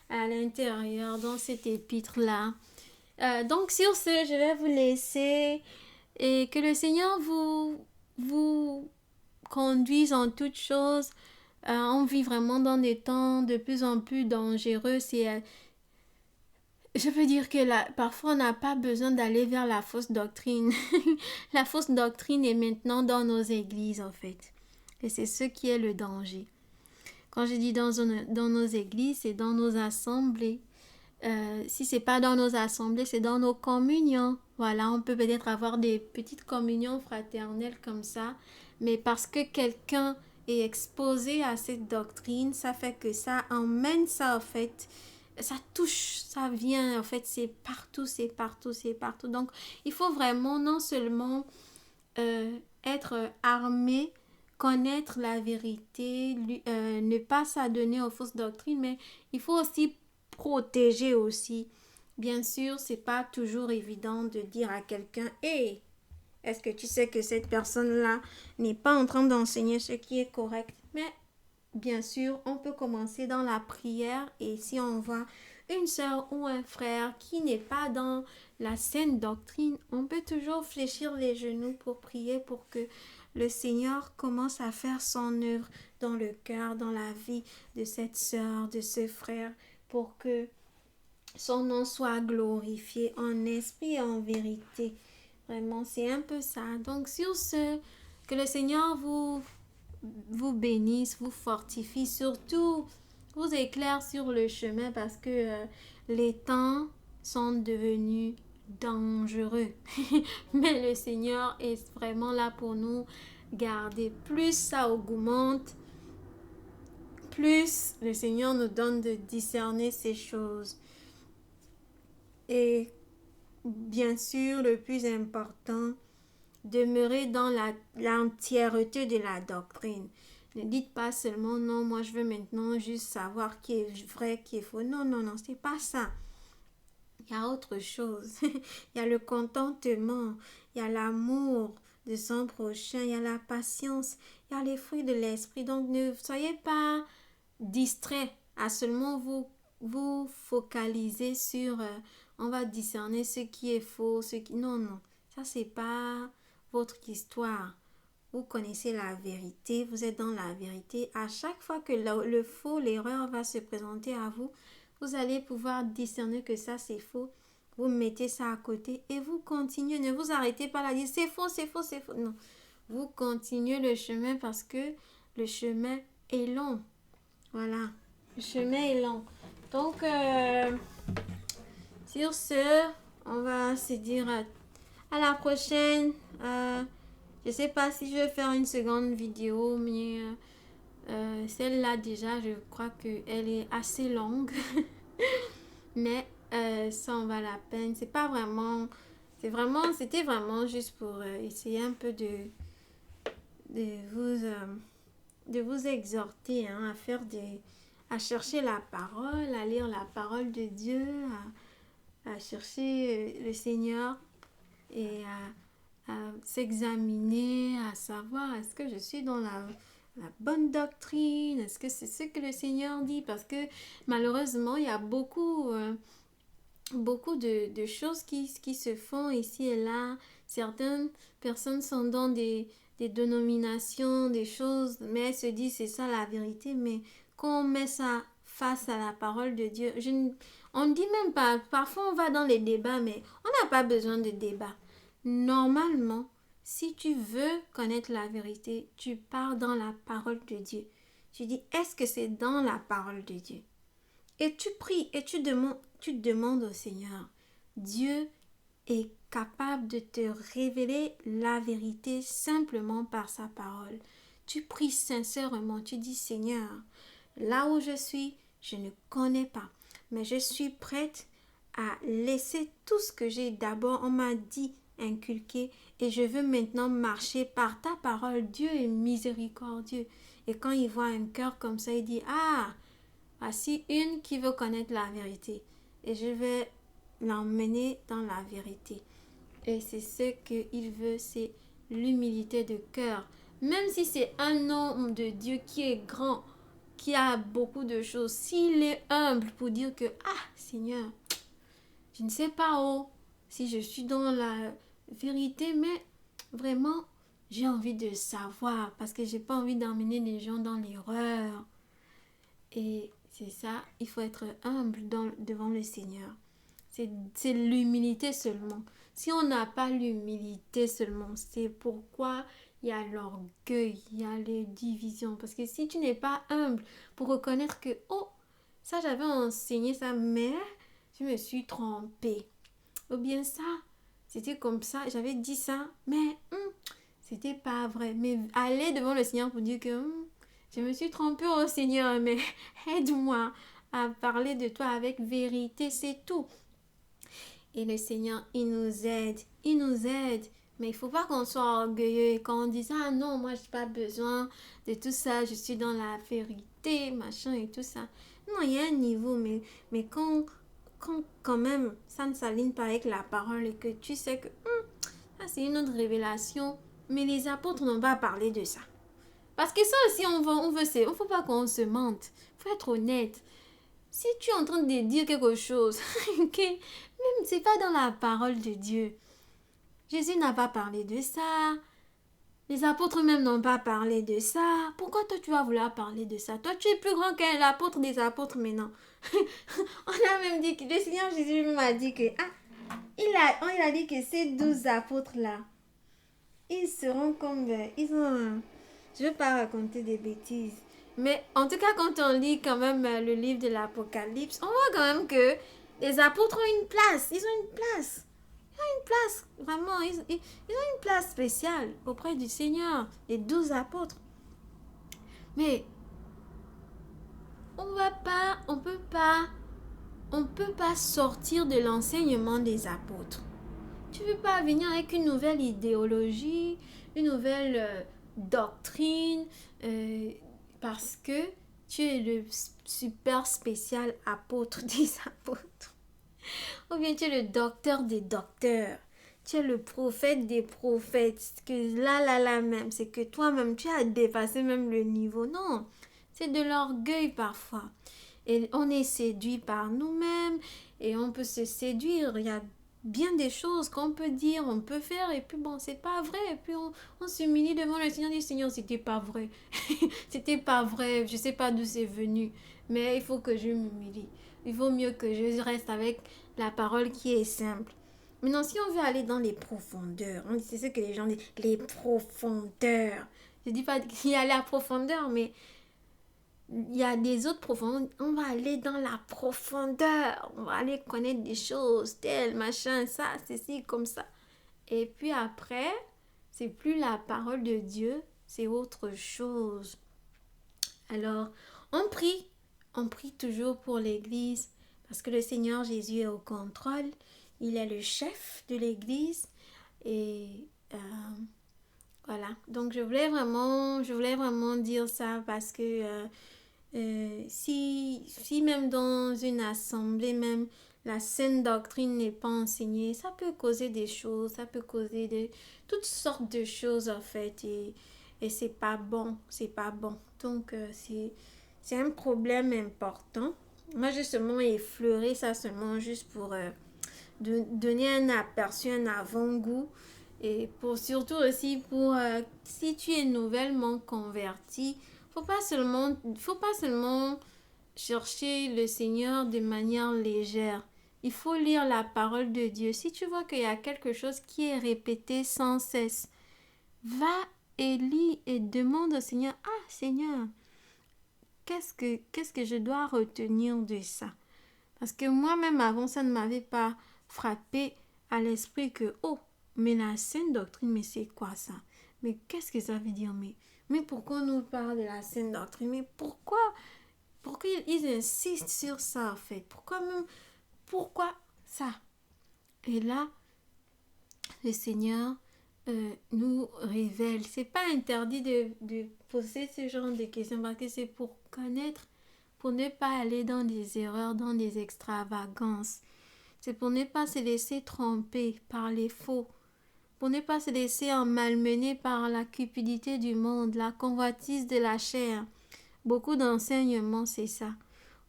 à l'intérieur dans cet épître-là. Donc sur ce, je vais vous laisser et que le Seigneur vous conduise en toutes choses. On vit vraiment dans des temps de plus en plus dangereux. Je peux dire que parfois on n'a pas besoin d'aller vers la fausse doctrine. La fausse doctrine est maintenant dans nos églises en fait. Et c'est ce qui est le danger. Quand je dis dans nos églises, c'est dans nos assemblées. Si c'est pas dans nos assemblées, c'est dans nos communions. Voilà, on peut peut-être avoir des petites communions fraternelles comme ça, mais parce que quelqu'un est exposé à cette doctrine, ça fait que ça emmène ça en fait. Ça touche, ça vient, en fait, c'est partout, c'est partout, c'est partout. Donc, il faut vraiment non seulement être armé, connaître la vérité, ne pas s'adonner aux fausses doctrines, mais il faut aussi protéger aussi. Bien sûr, c'est pas toujours évident de dire à quelqu'un, hey, est-ce que tu sais que cette personne-là n'est pas en train d'enseigner ce qui est correct? Mais bien sûr, on peut commencer dans la prière et si on voit une sœur ou un frère qui n'est pas dans la saine doctrine, on peut toujours fléchir les genoux pour prier pour que le Seigneur commence à faire son œuvre dans le cœur, dans la vie de cette sœur, de ce frère, pour que son nom soit glorifié en esprit et en vérité. Vraiment, c'est un peu ça. Donc, sur ce, que le Seigneur vous bénisse, vous fortifie, surtout vous éclaire sur le chemin parce que les temps sont devenus dangereux. Mais le Seigneur est vraiment là pour nous garder. Plus ça augmente, plus le Seigneur nous donne de discerner ces choses. Et bien sûr, le plus important, demeurer dans l'entièreté de la doctrine. Ne dites pas seulement non, moi je veux maintenant juste savoir qui est vrai, qui est faux. Non, non, non, c'est pas ça. Il y a autre chose. Il y a le contentement, il y a l'amour de son prochain, il y a la patience, il y a les fruits de l'esprit. Donc ne soyez pas distraits à seulement vous focaliser sur on va discerner ce qui est faux, ce qui... Non, non, ça c'est pas votre histoire. Vous connaissez la vérité, vous êtes dans la vérité. À chaque fois que le faux, l'erreur va se présenter à vous, vous allez pouvoir discerner que ça c'est faux. Vous mettez ça à côté et vous continuez. Ne vous arrêtez pas là, dire c'est faux, c'est faux, c'est faux. Non, vous continuez le chemin parce que le chemin est long. Voilà, le chemin est long. Donc, sur ce, on va se dire à la prochaine. Je sais pas si je vais faire une seconde vidéo, mais celle-là déjà, je crois qu'elle est assez longue. Mais ça en va la peine. C'était vraiment juste pour essayer un peu de vous exhorter hein, à chercher la parole, à lire la parole de Dieu, à chercher le Seigneur et à s'examiner, à savoir est-ce que je suis dans la bonne doctrine, est-ce que c'est ce que le Seigneur dit, parce que malheureusement il y a beaucoup de choses qui se font ici et là. Certaines personnes sont dans des dénominations, des choses, mais elles se disent c'est ça la vérité, mais quand on met ça face à la parole de Dieu, on ne dit même pas, parfois on va dans les débats, mais on n'a pas besoin de débat. Normalement, si tu veux connaître la vérité, tu pars dans la parole de Dieu. Tu dis, est-ce que c'est dans la parole de Dieu? Et tu pries et tu demandes au Seigneur. Dieu est capable de te révéler la vérité simplement par sa parole. Tu pries sincèrement, tu dis Seigneur, là où je suis, je ne connais pas, mais je suis prête à laisser tout ce que j'ai d'abord, on m'a dit, inculqué, et je veux maintenant marcher par ta parole. Dieu est miséricordieux. Et quand il voit un cœur comme ça, il dit, ah, voici une qui veut connaître la vérité. Et je vais l'emmener dans la vérité. Et c'est ce qu'il veut, c'est l'humilité de cœur. Même si c'est un homme de Dieu qui est grand, qui a beaucoup de choses, s'il est humble pour dire que, ah, Seigneur, je ne sais pas si je suis dans la vérité, mais vraiment, j'ai envie de savoir parce que j'ai pas envie d'emmener les gens dans l'erreur. Et c'est ça, il faut être humble devant le Seigneur. C'est l'humilité seulement. Si on n'a pas l'humilité seulement, c'est pourquoi il y a l'orgueil, il y a les divisions. Parce que si tu n'es pas humble pour reconnaître que, oh, ça j'avais enseigné ça, mais je me suis trompée. Ou bien ça, c'était comme ça, j'avais dit ça, mais c'était pas vrai. Mais aller devant le Seigneur pour dire que je me suis trompée au Seigneur, mais aide-moi à parler de toi avec vérité, c'est tout. Et le Seigneur, il nous aide, il nous aide. Mais il ne faut pas qu'on soit orgueilleux et qu'on dise, ah non, moi, je n'ai pas besoin de tout ça, je suis dans la vérité, machin et tout ça. Non, il y a un niveau, mais quand même, ça ne s'aligne pas avec la parole et que tu sais que ça, c'est une autre révélation. Mais les apôtres n'ont pas parlé de ça. Parce que ça aussi, on veut, il ne faut pas qu'on se mente. Il faut être honnête. Si tu es en train de dire quelque chose, ok, même c'est pas dans la parole de Dieu. Jésus n'a pas parlé de ça. Les apôtres même n'ont pas parlé de ça. Pourquoi toi tu vas vouloir parler de ça? Toi tu es plus grand qu'un apôtre des apôtres maintenant. On a même dit que le Seigneur Jésus m'a dit que il a dit que ces 12 apôtres là, ils seront comme je ne veux pas raconter des bêtises. Mais en tout cas, quand on lit quand même le livre de l'Apocalypse, on voit quand même que les apôtres ont une place. Ils ont une place. Ils ont une place. Vraiment, ils ont une place spéciale auprès du Seigneur. Les 12 apôtres. Mais on peut pas sortir de l'enseignement des apôtres. Tu ne veux pas venir avec une nouvelle idéologie, une nouvelle doctrine, parce que tu es le super spécial apôtre des apôtres. Ou bien tu es le docteur des docteurs. Tu es le prophète des prophètes. Que là même, c'est que toi-même, tu as dépassé même le niveau. Non, c'est de l'orgueil parfois. Et on est séduit par nous-mêmes et on peut se séduire. Il y a bien des choses qu'on peut dire, on peut faire et puis bon, c'est pas vrai. Et puis on s'humilie devant le Seigneur et dit, Seigneur, c'était pas vrai. C'était pas vrai, je sais pas d'où c'est venu. Mais il faut que je m'humilie. Il vaut mieux que je reste avec la parole qui est simple. Maintenant, si on veut aller dans les profondeurs, c'est ce que les gens disent, les profondeurs. Je dis pas qu'il y a la profondeur, mais il y a des autres profondeurs. On va aller dans la profondeur. On va aller connaître des choses telles, machin, ça, ceci, comme ça. Et puis après, c'est plus la parole de Dieu, c'est autre chose. Alors, on prie toujours pour l'Église parce que le Seigneur Jésus est au contrôle. Il est le chef de l'Église et voilà. Donc, je voulais vraiment dire ça parce que si même dans une assemblée, même la saine doctrine n'est pas enseignée, ça peut causer des choses, ça peut causer toutes sortes de choses en fait et c'est pas bon, c'est pas bon. Donc c'est un problème important. Moi j'ai seulement effleuré ça seulement juste pour donner un aperçu, un avant-goût et pour surtout aussi pour si tu es nouvellement converti, faut pas seulement chercher le Seigneur de manière légère. Il faut lire la parole de Dieu. Si tu vois qu'il y a quelque chose qui est répété sans cesse, va et lis et demande au Seigneur, ah Seigneur, qu'est-ce que je dois retenir de ça? Parce que moi-même avant ça ne m'avait pas frappé à l'esprit que, oh, mais la saine doctrine, mais c'est quoi ça? Mais qu'est-ce que ça veut dire? Mais pourquoi on nous parle de la saine doctrine? Mais pourquoi ils insistent sur ça en fait? Pourquoi ça? Et là, le Seigneur nous révèle. C'est pas interdit poser ce genre de questions parce que c'est pour connaître, pour ne pas aller dans des erreurs, dans des extravagances. C'est pour ne pas se laisser tromper par les faux, pour ne pas se laisser malmener par la cupidité du monde, la convoitise de la chair. Beaucoup d'enseignements, c'est ça.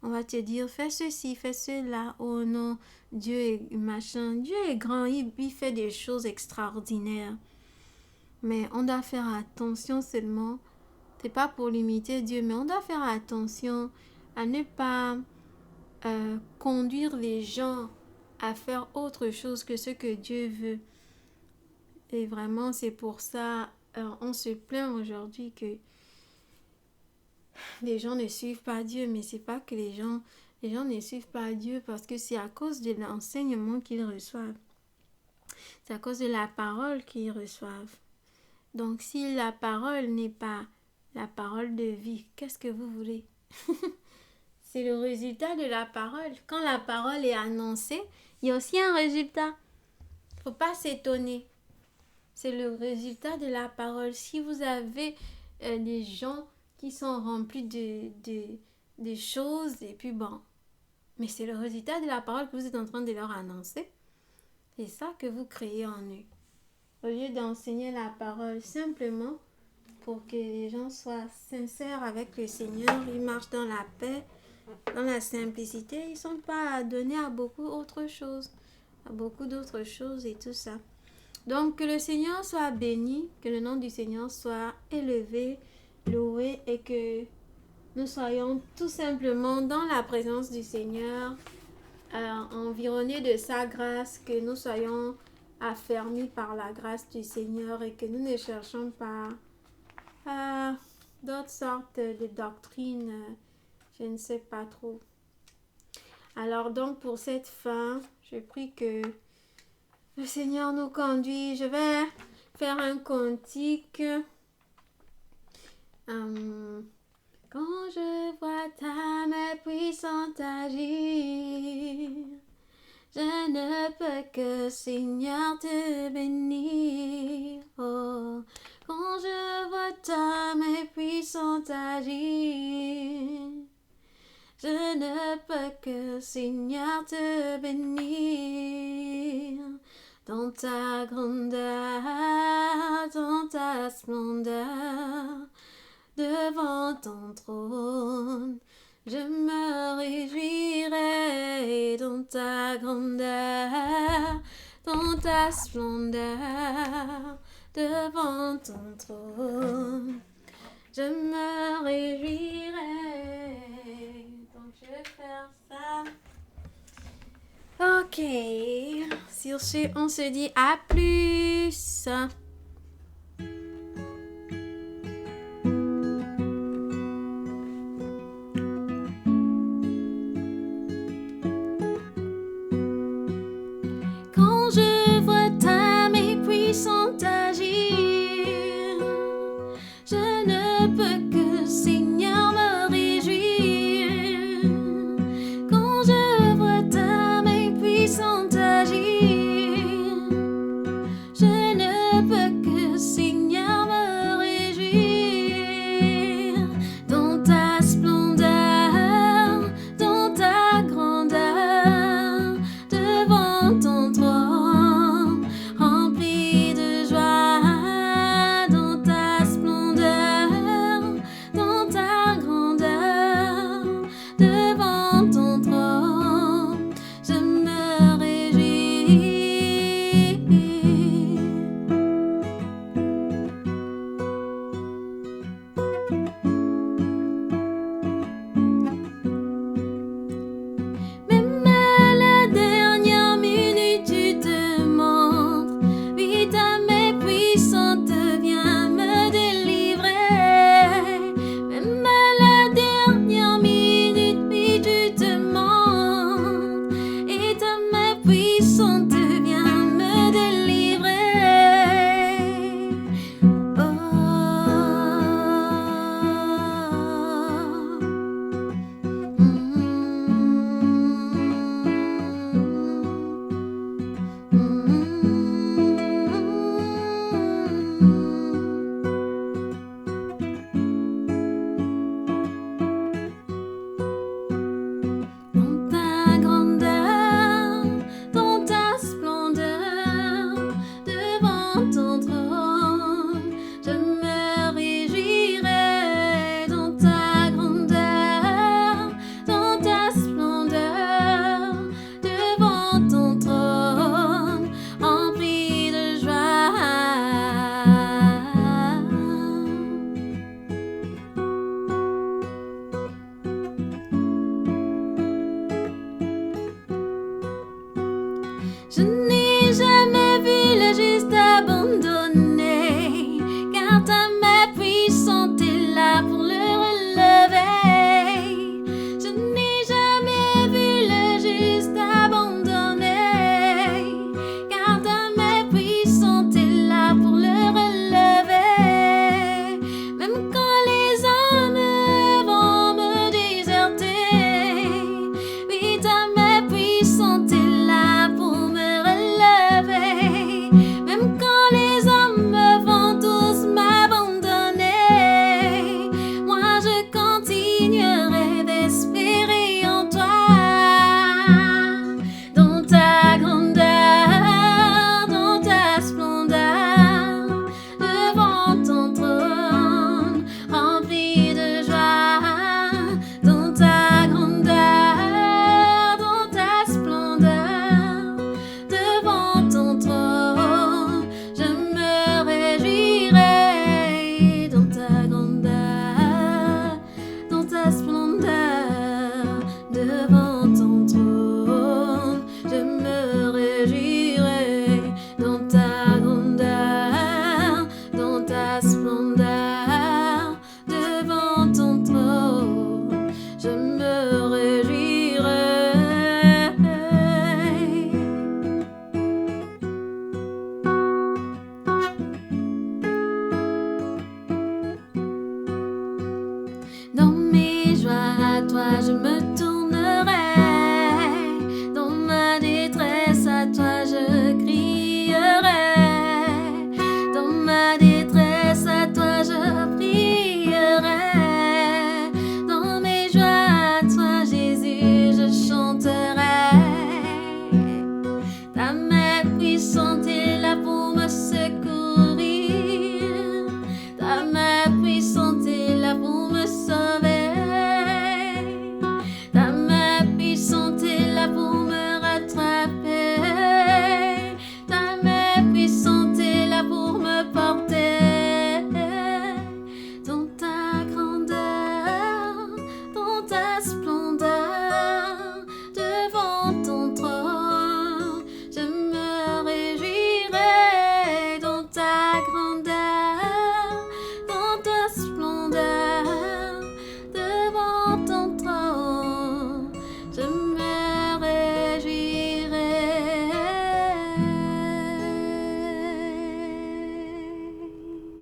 On va te dire, fais ceci, fais cela. Oh non, Dieu est machin. Dieu est grand, il fait des choses extraordinaires. Mais on doit faire attention seulement. C'est pas pour limiter Dieu, mais on doit faire attention à ne pas conduire les gens à faire autre chose que ce que Dieu veut. Et vraiment, c'est pour ça, on se plaint aujourd'hui que les gens ne suivent pas Dieu, mais c'est pas que les gens ne suivent pas Dieu parce que c'est à cause de l'enseignement qu'ils reçoivent. C'est à cause de la parole qu'ils reçoivent. Donc, si la parole n'est pas la parole de vie, qu'est-ce que vous voulez? C'est le résultat de la parole. Quand la parole est annoncée, il y a aussi un résultat. Il ne faut pas s'étonner. C'est le résultat de la parole. Si vous avez des gens qui sont remplis de choses, et puis bon, mais c'est le résultat de la parole que vous êtes en train de leur annoncer. C'est ça que vous créez en eux. Au lieu d'enseigner la parole simplement pour que les gens soient sincères avec le Seigneur, ils marchent dans la paix, dans la simplicité, ils ne sont pas donnés à beaucoup d'autres choses, et tout ça. Donc, que le Seigneur soit béni, que le nom du Seigneur soit élevé, loué et que nous soyons tout simplement dans la présence du Seigneur, environnés de sa grâce, que nous soyons affermis par la grâce du Seigneur et que nous ne cherchons pas d'autres sortes de doctrines, je ne sais pas trop. Alors donc pour cette fin, je prie que le Seigneur nous conduit. Je vais faire un cantique. Quand je vois ta main puissante agir, je ne peux que, Seigneur, te bénir. Oh, quand je vois ta main puissante agir, je ne peux que, Seigneur, te bénir. Dans ta grandeur, dans ta splendeur, devant ton trône, je me réjouirai dans ta grandeur, dans ta splendeur, devant ton trône. Je me réjouirai. Donc je vais faire ça. Ok. Sur ce, on se dit à plus.